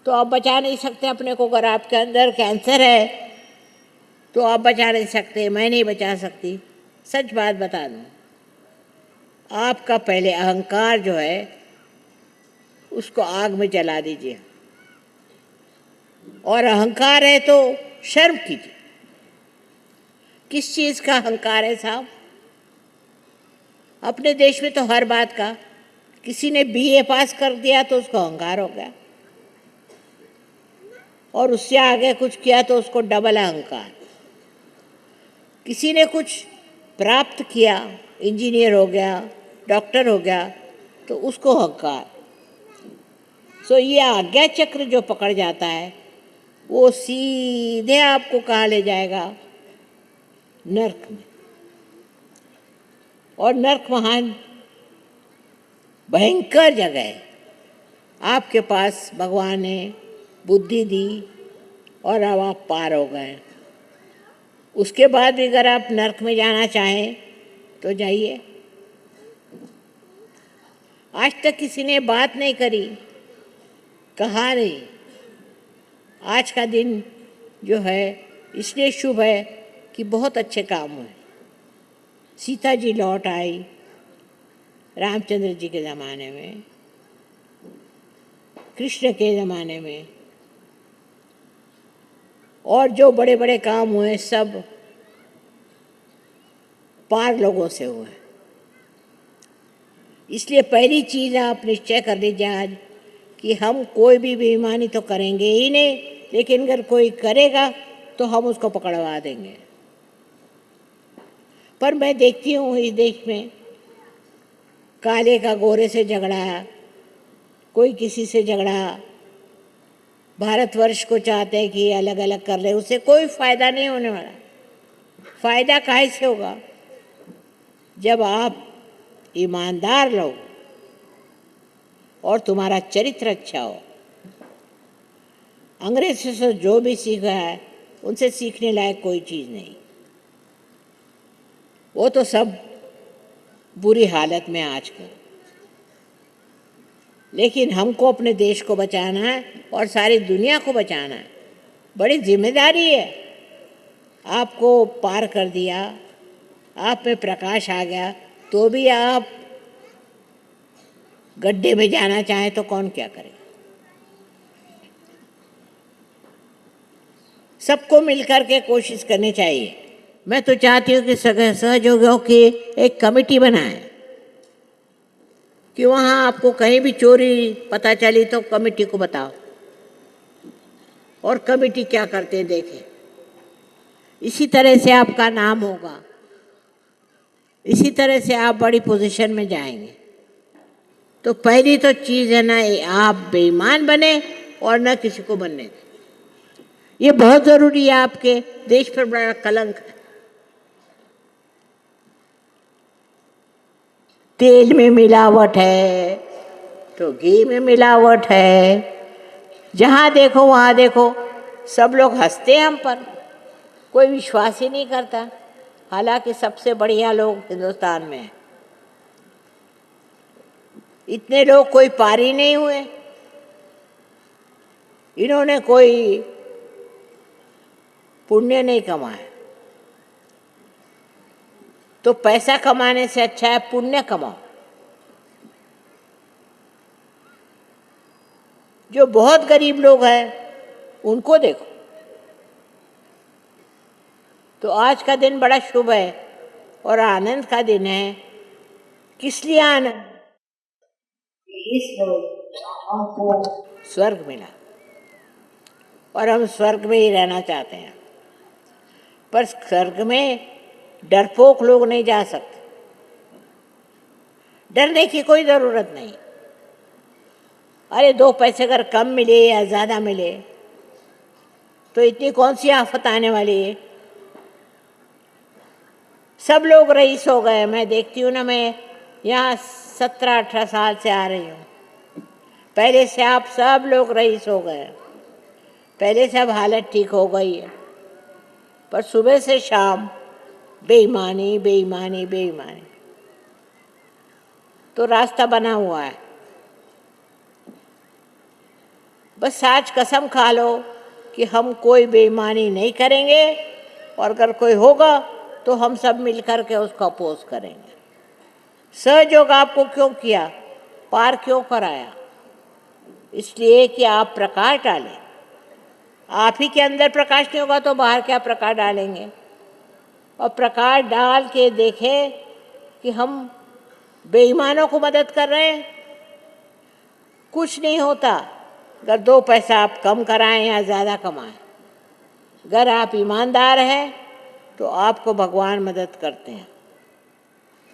तो आप बचा नहीं सकते अपने को। अगर आपके अंदर कैंसर है तो आप बचा नहीं सकते, मैं नहीं बचा सकती। सच बात बता दूं, आपका पहले अहंकार जो है उसको आग में जला दीजिए, और अहंकार है तो शर्म कीजिए। किस चीज़ का अहंकार है साहब? अपने देश में तो हर बात का, किसी ने बीए पास कर दिया तो उसको अहंकार हो गया, और उससे आगे कुछ किया तो उसको डबल अहंकार। किसी ने कुछ प्राप्त किया, इंजीनियर हो गया, डॉक्टर हो गया, तो उसको अहंकार। सो ये आज्ञा चक्र जो पकड़ जाता है वो सीधे आपको कहाँ ले जाएगा? नर्क में। और नर्क महान भयंकर जगह है। आपके पास भगवान ने बुद्धि दी और अब आप पार हो गए। उसके बाद भी अगर आप नर्क में जाना चाहें तो जाइए। आज तक किसी ने बात नहीं करी, कहा नहीं। आज का दिन जो है इसलिए शुभ है कि बहुत अच्छे काम हुए। सीता जी लौट आई रामचंद्र जी के ज़माने में, कृष्ण के ज़माने में, और जो बड़े बड़े काम हुए सब पार लोगों से हुए। इसलिए पहली चीज़ आप निश्चय कर लीजिए आज कि हम कोई भी बेईमानी तो करेंगे ही नहीं, लेकिन अगर कोई करेगा तो हम उसको पकड़वा देंगे। पर मैं देखती हूँ इस देश में काले का गोरे से झगड़ा, कोई किसी से झगड़ा। भारतवर्ष को चाहते हैं कि अलग अलग कर ले, उससे कोई फायदा नहीं होने वाला। फायदा काहे से होगा? जब आप ईमानदार लोग और तुम्हारा चरित्र अच्छा हो। अंग्रेज़ों से जो भी सीखा है उनसे सीखने लायक कोई चीज़ नहीं, वो तो सब बुरी हालत में आजकल। लेकिन हमको अपने देश को बचाना है और सारी दुनिया को बचाना है, बड़ी जिम्मेदारी है। आपको पार कर दिया, आप में प्रकाश आ गया, तो भी आप गड्ढे में जाना चाहें तो कौन क्या करे? सबको मिलकर के कोशिश करनी चाहिए। मैं तो चाहती हूँ कि सहयोगियों की एक कमेटी बनाएं, कि वहाँ आपको कहीं भी चोरी पता चली तो कमेटी को बताओ, और कमेटी क्या करते हैं देखें। इसी तरह से आपका नाम होगा, इसी तरह से आप बड़ी पोजीशन में जाएंगे। तो पहली तो चीज़ है ना, आप बेईमान बने और न किसी को बनने दें। ये बहुत ज़रूरी है, आपके देश पर बड़ा कलंक है। तेल में मिलावट है तो घी में मिलावट है, जहाँ देखो वहाँ देखो सब लोग हंसते हैं हम पर, कोई विश्वास ही नहीं करता। हालांकि सबसे बढ़िया लोग हिंदुस्तान में हैं। इतने लोग कोई पार ही नहीं हुए। इन्होंने कोई पुण्य नहीं कमाया। तो पैसा कमाने से अच्छा है पुण्य कमाओ। जो बहुत गरीब लोग हैं उनको देखो। तो आज का दिन बड़ा शुभ है और आनंद का दिन है। किस लिए आनंद? इस हमको स्वर्ग मिला, और हम स्वर्ग में ही रहना चाहते हैं। पर स्वर्ग में डरपोक लोग नहीं जा सकते। डरने की कोई ज़रूरत नहीं। अरे 2 पैसे अगर कम मिले या ज़्यादा मिले तो इतनी कौन सी आफत आने वाली है। सब लोग रईस हो गए। मैं देखती हूँ ना, मैं यहाँ 17-18 साल से आ रही हूँ। पहले से आप सब लोग रईस हो गए। पहले से अब हालत ठीक हो गई है, पर सुबह से शाम बेईमानी बेईमानी बेईमानी। तो रास्ता बना हुआ है। बस आज कसम खा लो कि हम कोई बेईमानी नहीं करेंगे, और अगर कोई होगा तो हम सब मिलकर के उसको अपोज करेंगे। सहयोग आपको क्यों किया, पार क्यों कराया? इसलिए कि आप प्रकाश डालें। आप ही के अंदर प्रकाश नहीं होगा तो बाहर क्या प्रकाश डालेंगे? और प्रकाश डाल के देखें कि हम बेईमानों को मदद कर रहे हैं। कुछ नहीं होता अगर 2 पैसा आप कम कराएं या ज़्यादा कमाएं। अगर आप ईमानदार हैं तो आपको भगवान मदद करते हैं।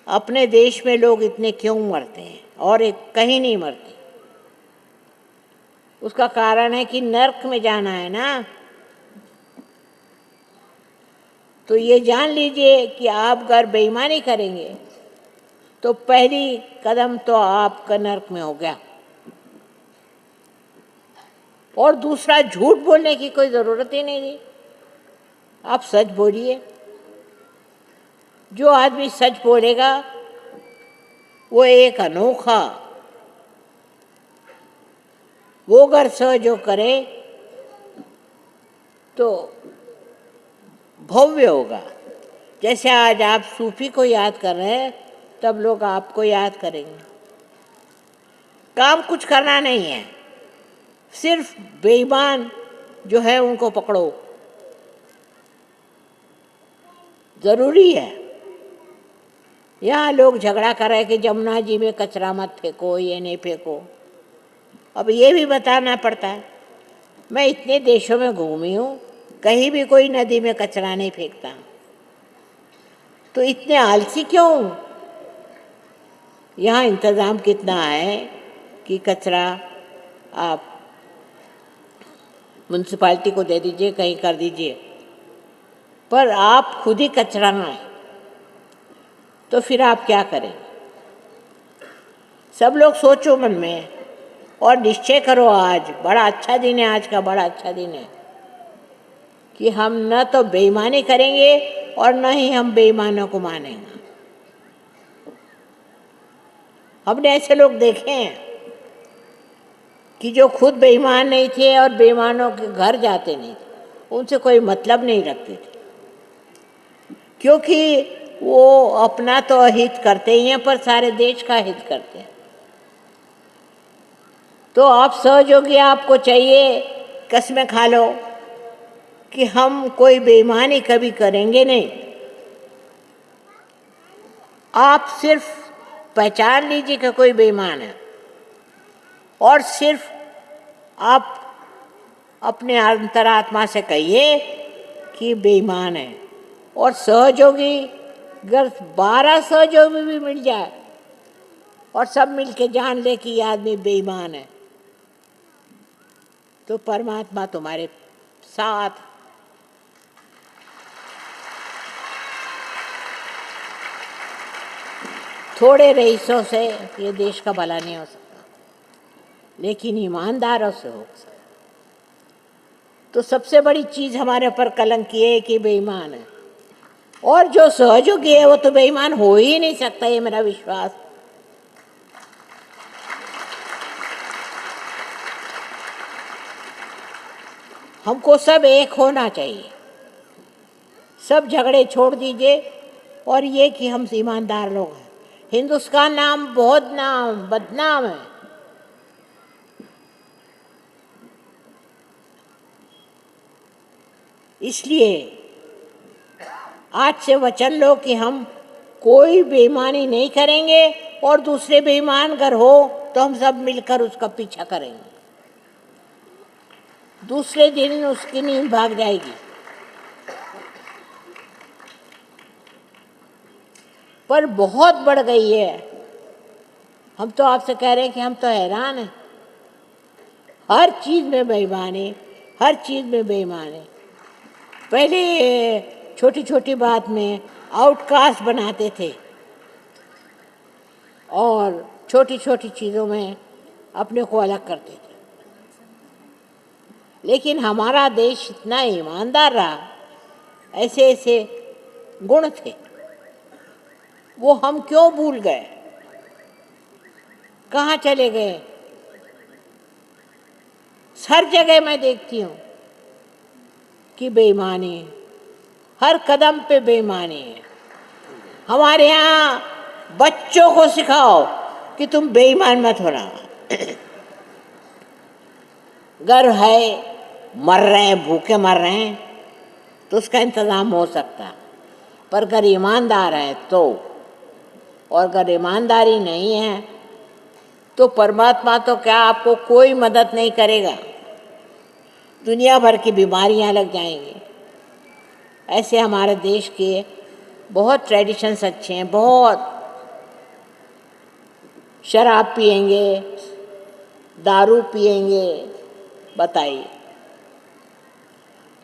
अपने देश में लोग इतने क्यों मरते हैं और एक कहीं नहीं मरते? उसका कारण है कि नर्क में जाना है ना। तो ये जान लीजिए कि आप अगर बेईमानी करेंगे तो पहली कदम तो आपका नर्क में हो गया। और दूसरा, झूठ बोलने की कोई ज़रूरत ही नहीं थी। आप सच बोलिए। जो आदमी सच बोलेगा वो एक अनोखा, वो अगर सहयोग करे तो भव्य होगा। जैसे आज आप सूफी को याद कर रहे हैं, तब लोग आपको याद करेंगे। काम कुछ करना नहीं है, सिर्फ बेईमान जो है उनको पकड़ो। ज़रूरी है। यहाँ लोग झगड़ा कर रहे हैं कि जमुना जी में कचरा मत फेंको, ये नहीं फेंको। अब ये भी बताना पड़ता है। मैं इतने देशों में घूमी हूँ, कहीं भी कोई नदी में कचरा नहीं फेंकता। तो इतने आलसी क्यों? यहाँ इंतज़ाम कितना है कि कचरा आप म्यूनसिपालिटी को दे दीजिए, कहीं कर दीजिए, पर आप खुद ही कचरा ना है तो फिर आप क्या करें? सब लोग सोचो मन में और निश्चय करो। आज बड़ा अच्छा दिन है, आज का बड़ा अच्छा दिन है कि हम न तो बेईमानी करेंगे और न ही हम बेईमानों को मानेंगे। हमने ऐसे लोग देखे हैं कि जो खुद बेईमान नहीं थे और बेईमानों के घर जाते नहीं थे, उनसे कोई मतलब नहीं रखते थे, क्योंकि वो अपना तो हित करते ही हैं पर सारे देश का हित करते हैं। तो आप सहयोगी आपको चाहिए, कसमें खा लो कि हम कोई बेईमानी कभी करेंगे नहीं। आप सिर्फ पहचान लीजिए कि कोई बेईमान है और सिर्फ आप अपने अंतरात्मा से कहिए कि बेईमान है। और सहयोगी, अगर 12 सहयोगी भी मिल जाए और सब मिलके जान ले कि ये आदमी बेईमान है, तो परमात्मा तुम्हारे साथ। थोड़े रईसों से ये देश का भला नहीं हो सकता, लेकिन ईमानदारों से हो सकता। तो सबसे बड़ी चीज़ हमारे ऊपर कलंक ये है कि बेईमान है, और जो सहयोगी है वो तो बेईमान हो ही नहीं सकता, ये मेरा विश्वास। हमको सब एक होना चाहिए। सब झगड़े छोड़ दीजिए और ये कि हम ईमानदार लोग हैं। हिंदुस्तान नाम बहुत बदनाम है। इसलिए आज से वचन लो कि हम कोई बेईमानी नहीं करेंगे, और दूसरे बेईमान अगर हो तो हम सब मिलकर उसका पीछा करेंगे। दूसरे दिन उसकी नींद भाग जाएगी। पर बहुत बढ़ गई है। हम तो आपसे कह रहे हैं कि हम तो हैरान हैं। हर चीज़ में बेईमान है, हर चीज़ में बेईमान है। पहले छोटी छोटी बात में आउटकास्ट बनाते थे और छोटी छोटी चीज़ों में अपने को अलग करते थे। लेकिन हमारा देश इतना ईमानदार रहा, ऐसे ऐसे गुण थे, वो हम क्यों भूल गए? कहाँ चले गए? हर जगह मैं देखती हूँ कि बेईमानी, हर कदम पे बेईमानी है। हमारे यहाँ बच्चों को सिखाओ कि तुम बेईमान मत होना। अगर है मर रहे हैं, भूखे मर रहे हैं, तो उसका इंतज़ाम हो सकता है। पर अगर ईमानदार है तो, और अगर ईमानदारी नहीं है तो परमात्मा तो क्या आपको कोई मदद नहीं करेगा। दुनिया भर की बीमारियां लग जाएंगी। ऐसे हमारे देश के बहुत ट्रेडिशंस अच्छे हैं। बहुत शराब पिएंगे, दारू पिएंगे, बताइए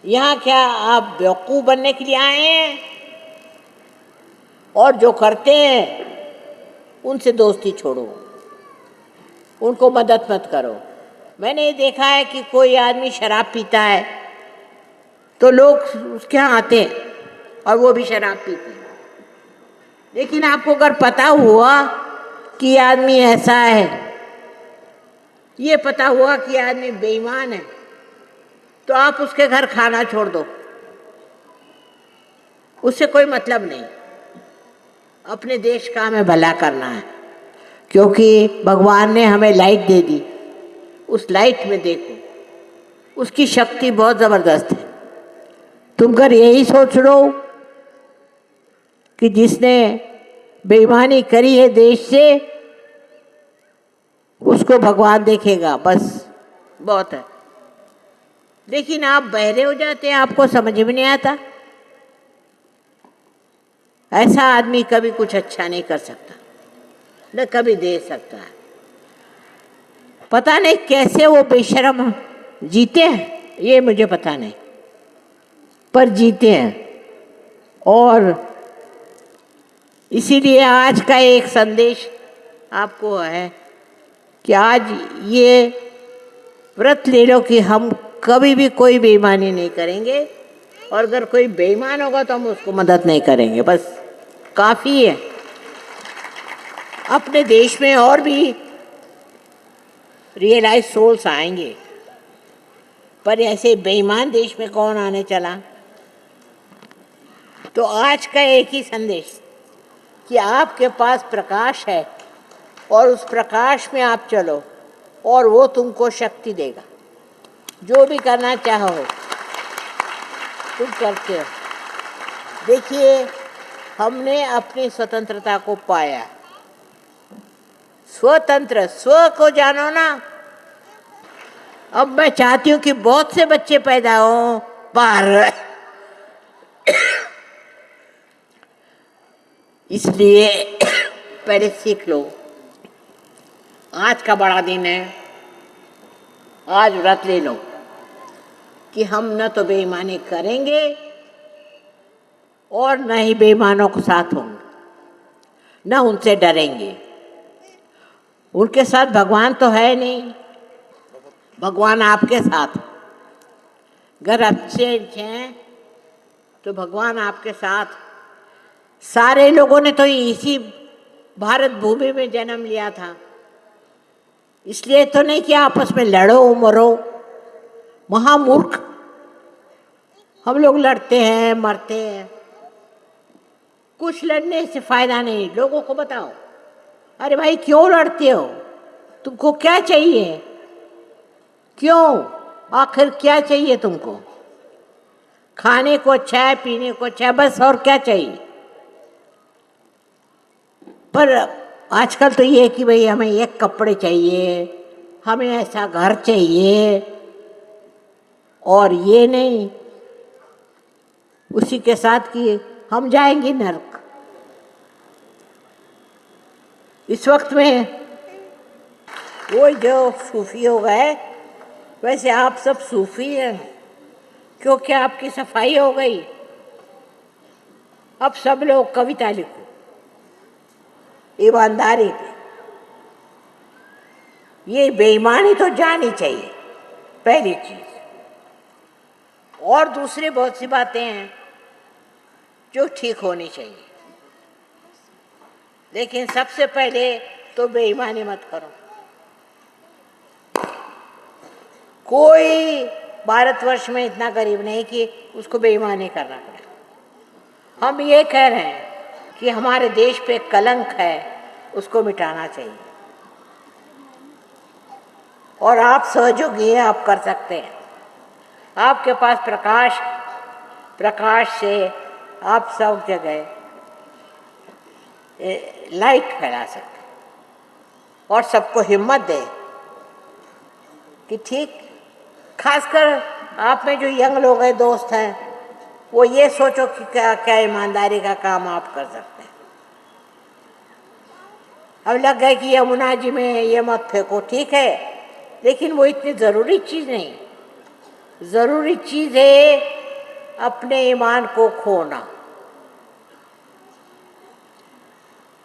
यहाँ क्या आप बेवकूफ़ बनने के लिए आए हैं? और जो करते हैं उनसे दोस्ती छोड़ो, उनको मदद मत करो। मैंने ये देखा है कि कोई आदमी शराब पीता है तो लोग उसके यहाँ आते हैं और वो भी शराब पीते हैं। लेकिन आपको अगर पता हुआ कि ये आदमी ऐसा है, ये पता हुआ कि ये आदमी बेईमान है, तो आप उसके घर खाना छोड़ दो, उससे कोई मतलब नहीं। अपने देश का हमें भला करना है, क्योंकि भगवान ने हमें लाइट दे दी। उस लाइट में देखो, उसकी शक्ति बहुत ज़बरदस्त है। तुम कर यही सोच लो कि जिसने बेईमानी करी है देश से, उसको भगवान देखेगा, बस बहुत है। लेकिन आप बहरे हो जाते हैं, आपको समझ में नहीं आता। ऐसा आदमी कभी कुछ अच्छा नहीं कर सकता, न कभी दे सकता है। पता नहीं कैसे वो बेशर्म जीते हैं, ये मुझे पता नहीं, पर जीते हैं। और इसीलिए आज का एक संदेश आपको है कि आज ये व्रत ले लो कि हम कभी भी कोई बेईमानी नहीं करेंगे, और अगर कोई बेईमान होगा तो हम उसको मदद नहीं करेंगे, बस काफ़ी है। अपने देश में और भी रियलाइज सोल्स आएंगे, पर ऐसे बेईमान देश में कौन आने चला? तो आज का एक ही संदेश कि आपके पास प्रकाश है और उस प्रकाश में आप चलो और वो तुमको शक्ति देगा। जो भी करना चाहो तुम करते हो। देखिए, हमने अपनी स्वतंत्रता को पाया। स्वतंत्र, स्व को जानो ना। अब मैं चाहती हूँ कि बहुत से बच्चे पैदा हों बाहर, इसलिए पहले सीख लो। आज का बड़ा दिन है, आज व्रत ले लो कि हम न तो बेईमानी करेंगे और न ही बेईमानों के साथ होंगे, न उनसे डरेंगे। उनके साथ भगवान तो है नहीं, भगवान आपके साथ। अगर अच्छे हैं तो भगवान आपके साथ। सारे लोगों ने तो इसी भारत भूमि में जन्म लिया था, इसलिए तो नहीं कि आपस में लड़ो मरो। महामूर्ख हम लोग लड़ते हैं, मरते हैं। कुछ लड़ने से फायदा नहीं। लोगों को बताओ, अरे भाई क्यों लड़ते हो? तुमको क्या चाहिए? क्यों? आखिर क्या चाहिए तुमको? खाने को अच्छा है, पीने को अच्छा है, बस, और क्या चाहिए? पर आजकल तो ये है कि भाई हमें ये कपड़े चाहिए, हमें ऐसा घर चाहिए, और ये नहीं उसी के साथ कि हम जाएंगे नरक। इस वक्त में वो जो सूफी हो गए, वैसे आप सब सूफी हैं क्योंकि आपकी सफाई हो गई। अब सब लोग कविता लिखो ईमानदारी की। ये बेईमानी तो जानी चाहिए पहली चीज, और दूसरी बहुत सी बातें हैं जो ठीक होनी चाहिए, लेकिन सबसे पहले तो बेईमानी मत करो। कोई भारतवर्ष में इतना गरीब नहीं कि उसको बेईमानी करना पड़े। हम ये कह रहे हैं कि हमारे देश पे कलंक है, उसको मिटाना चाहिए, और आप सहयोगी हैं, आप कर सकते हैं। आपके पास प्रकाश से आप सब जगह लाइट फैला सकते और सबको हिम्मत दे कि ठीक, खासकर आप में जो यंग लोग हैं, दोस्त हैं, वो ये सोचो कि क्या क्या ईमानदारी का काम आप कर सकते हैं। अब लग गए कि यमुना जी में ये मत फेंको, ठीक है, लेकिन वो इतनी ज़रूरी चीज़ नहीं। ज़रूरी चीज़ है अपने ईमान को खोना,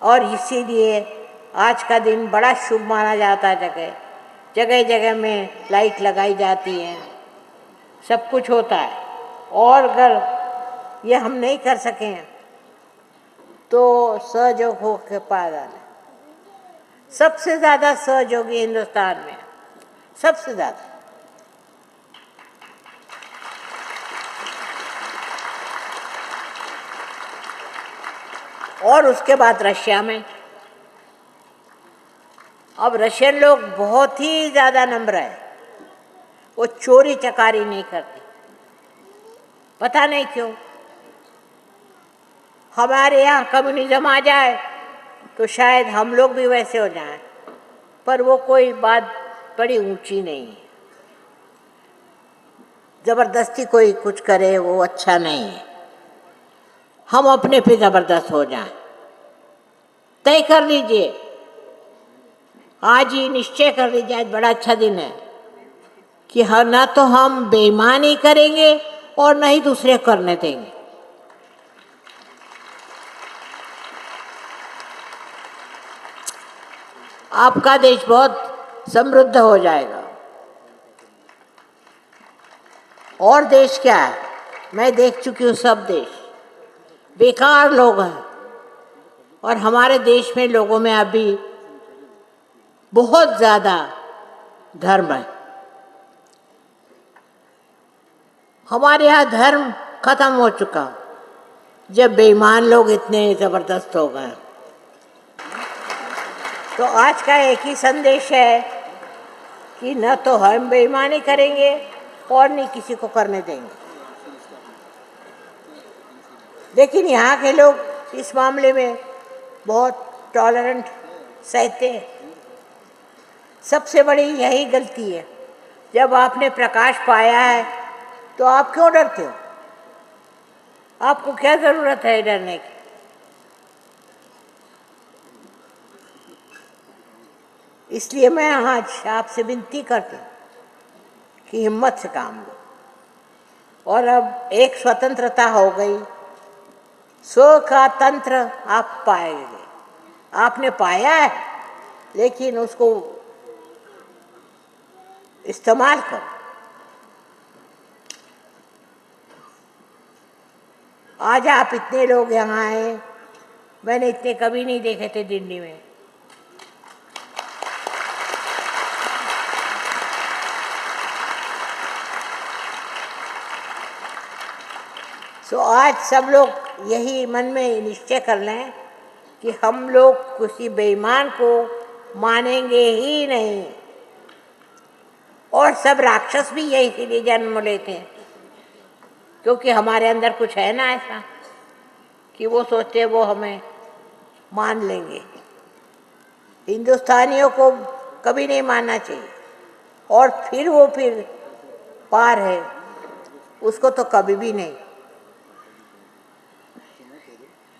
और इसीलिए आज का दिन बड़ा शुभ माना जाता है। जगह जगह जगह में लाइट लगाई जाती है, सब कुछ होता है। और अगर ये हम नहीं कर सकें तो सहयोग हो के पायदान है। सबसे ज़्यादा सहयोगी हिंदुस्तान में, सबसे ज़्यादा। और उसके बाद रशिया में। अब रशियन लोग बहुत ही ज़्यादा नम्र है, वो चोरी चकारी नहीं करते, पता नहीं क्यों। हमारे यहाँ कम्युनिज्म आ जाए तो शायद हम लोग भी वैसे हो जाएं, पर वो कोई बात बड़ी ऊंची नहीं है। ज़बरदस्ती कोई कुछ करे वो अच्छा नहीं है। हम अपने पे ज़बरदस्त हो जाएं। तय कर लीजिए, आज ही निश्चय कर लीजिए, आज बड़ा अच्छा दिन है कि हाँ, ना तो हम बेईमानी करेंगे और न ही दूसरे करने देंगे। आपका देश बहुत समृद्ध हो जाएगा। और देश क्या है, मैं देख चुकी हूँ, सब देश बेकार लोग हैं, और हमारे देश में लोगों में अभी बहुत ज़्यादा धर्म है। हमारे यहाँ धर्म खत्म हो चुका जब बेईमान लोग इतने ज़बरदस्त हो गए। तो आज का एक ही संदेश है कि न तो हम बेईमानी करेंगे और नहीं किसी को करने देंगे। लेकिन यहाँ के लोग इस मामले में बहुत टॉलरेंट, सहते हैं। सबसे बड़ी यही गलती है, जब आपने प्रकाश पाया है तो आप क्यों डरते हो? आपको क्या ज़रूरत है डरने की? इसलिए मैं आज आपसे विनती करती हूँ कि हिम्मत से काम लो। और अब एक स्वतंत्रता हो गई, स्व का तंत्र आप पाएंगे। आपने पाया है, लेकिन उसको इस्तेमाल करो। आज आप इतने लोग यहाँ आए, मैंने इतने कभी नहीं देखे थे दिल्ली में। सो आज सब लोग यही मन में निश्चय कर लें कि हम लोग किसी बेईमान को मानेंगे ही नहीं। और सब राक्षस भी यही लिए जन्म लेते हैं, क्योंकि हमारे अंदर कुछ है ना ऐसा कि वो सोचते हैं वो हमें मान लेंगे। हिंदुस्तानियों को कभी नहीं मानना चाहिए। और फिर पार है, उसको तो कभी भी नहीं।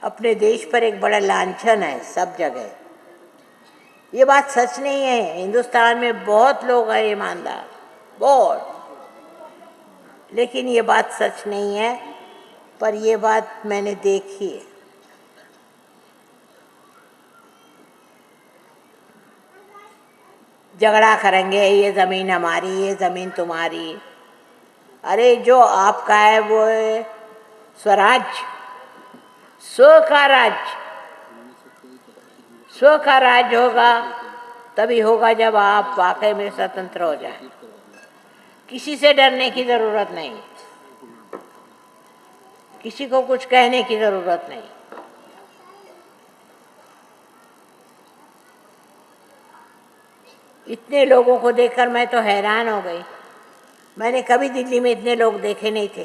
अपने देश पर एक बड़ा लांछन है सब जगह। ये बात सच नहीं है। हिंदुस्तान में बहुत लोग हैं ईमानदार, बहुत, लेकिन ये बात सच नहीं है। पर ये बात मैंने देखी है। झगड़ा करेंगे, ये ज़मीन हमारी, ये ज़मीन तुम्हारी। अरे जो आपका है वो है स्वराज, स्व का राज्य। स्व का राज्य होगा तभी होगा जब आप वाकई में स्वतंत्र हो जाए। किसी से डरने की ज़रूरत नहीं, किसी को कुछ कहने की ज़रूरत नहीं। इतने लोगों को देखकर मैं तो हैरान हो गई। मैंने कभी दिल्ली में इतने लोग देखे नहीं थे।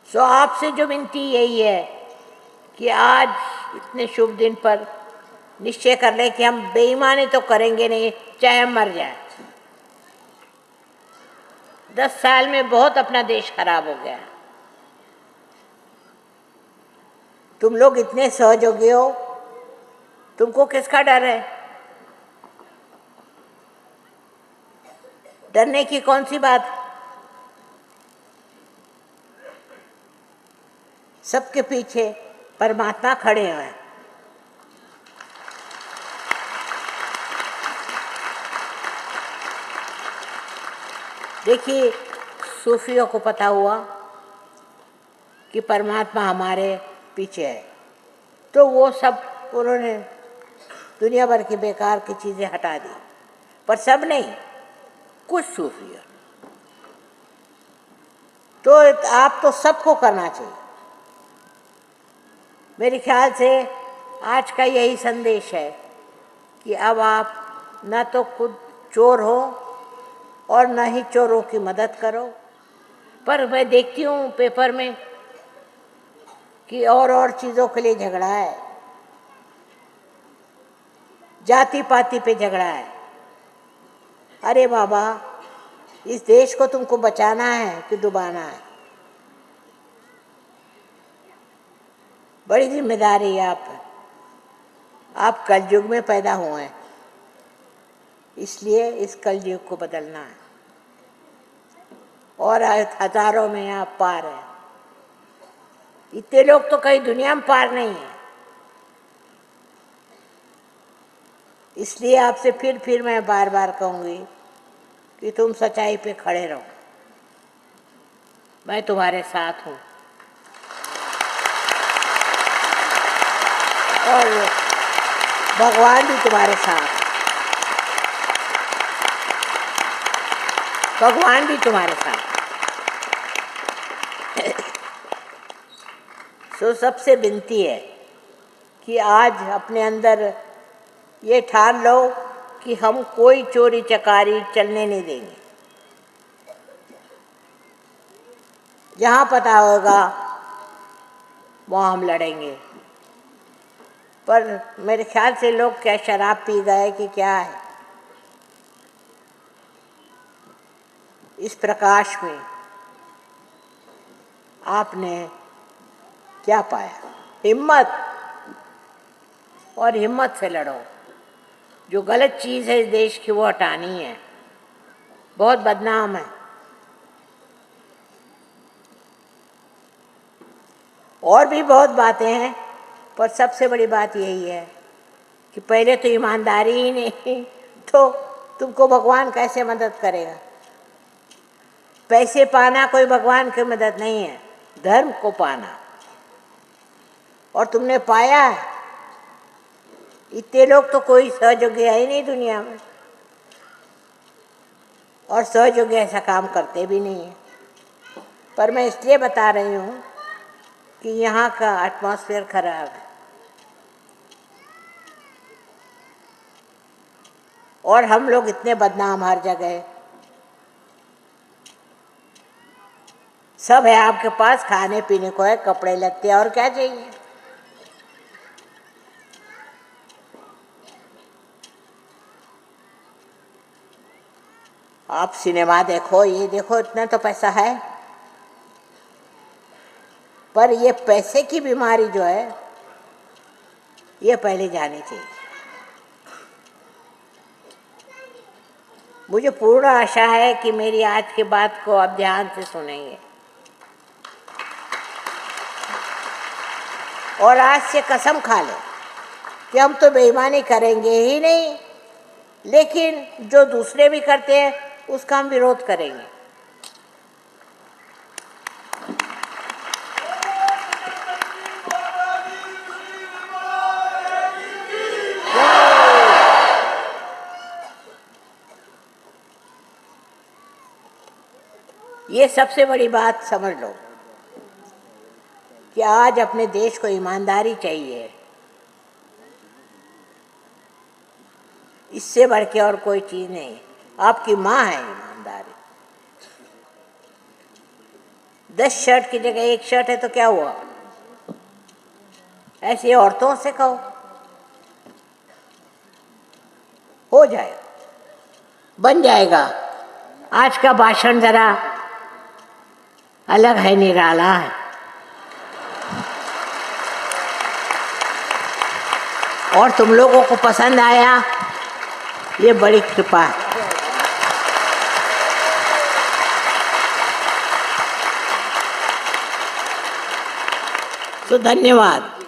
सो आपसे जो विनती यही है कि आज इतने शुभ दिन पर निश्चय कर लें कि हम बेईमानी तो करेंगे नहीं, चाहे हम मर जाए। 10 साल में बहुत अपना देश खराब हो गया। तुम लोग इतने सहयोगी हो, तुमको किसका डर है? डरने की कौन सी बात? सबके पीछे परमात्मा खड़े हैं। देखिए, सूफियों को पता हुआ कि परमात्मा हमारे पीछे है, तो वो सब उन्होंने दुनिया भर की बेकार की चीज़ें हटा दी। पर सब नहीं, कुछ सूफियों। तो आप तो सबको करना चाहिए। मेरे ख्याल से आज का यही संदेश है कि अब आप न तो खुद चोर हो और न ही चोरों की मदद करो। पर मैं देखती हूँ पेपर में कि और चीज़ों के लिए झगड़ा है, जाति पाति पे झगड़ा है। अरे बाबा, इस देश को तुमको बचाना है कि डुबाना है? बड़ी जिम्मेदारी है आप कलयुग में पैदा हुए हैं, इसलिए इस कलयुग को बदलना है। और हजारों में आप पार हैं। इतने लोग तो कहीं दुनिया में पार नहीं है। इसलिए आपसे फिर मैं बार बार कहूँगी कि तुम सच्चाई पे खड़े रहो। मैं तुम्हारे साथ हूँ और भगवान भी तुम्हारे साथ, भगवान भी तुम्हारे साथ। सो सबसे विनती है कि आज अपने अंदर ये ठान लो कि हम कोई चोरी चकारी चलने नहीं देंगे। जहाँ पता होगा वहाँ हम लड़ेंगे। पर मेरे ख्याल से लोग क्या शराब पी गए कि क्या है? इस प्रकाश में आपने क्या पाया? हिम्मत, और हिम्मत से लड़ो। जो गलत चीज़ है इस देश की वो हटानी है। बहुत बदनाम है। और भी बहुत बातें हैं, पर सबसे बड़ी बात यही है कि पहले तो ईमानदारी ही नहीं तो तुमको भगवान कैसे मदद करेगा? पैसे पाना कोई भगवान की मदद नहीं है, धर्म को पाना। और तुमने पाया है। इतने लोग तो कोई सहयोगी है ही नहीं दुनिया में, और सहयोगी ऐसा काम करते भी नहीं है। पर मैं इसलिए बता रही हूँ कि यहाँ का एटमॉस्फेयर खराब है। और हम लोग इतने बदनाम हर जगह। सब है आपके पास, खाने पीने को है, कपड़े लत्ते, और क्या चाहिए? आप सिनेमा देखो, ये देखो, इतना तो पैसा है, पर ये पैसे की बीमारी जो है ये पहले जानी चाहिए। मुझे पूर्ण आशा है कि मेरी आज की बात को आप ध्यान से सुनेंगे और आज से कसम खा लें कि हम तो बेईमानी करेंगे ही नहीं, लेकिन जो दूसरे भी करते हैं उसका हम विरोध करेंगे। ये सबसे बड़ी बात समझ लो कि आज अपने देश को ईमानदारी चाहिए, इससे बढ़ के और कोई चीज नहीं। आपकी माँ है ईमानदारी। 10 शर्ट की जगह 1 शर्ट है तो क्या हुआ? ऐसे औरतों से कहो, हो जाएगा, बन जाएगा। आज का भाषण जरा अलग है, निराला है। और तुम लोगों को पसंद आया, ये बड़ी कृपा है। तो धन्यवाद।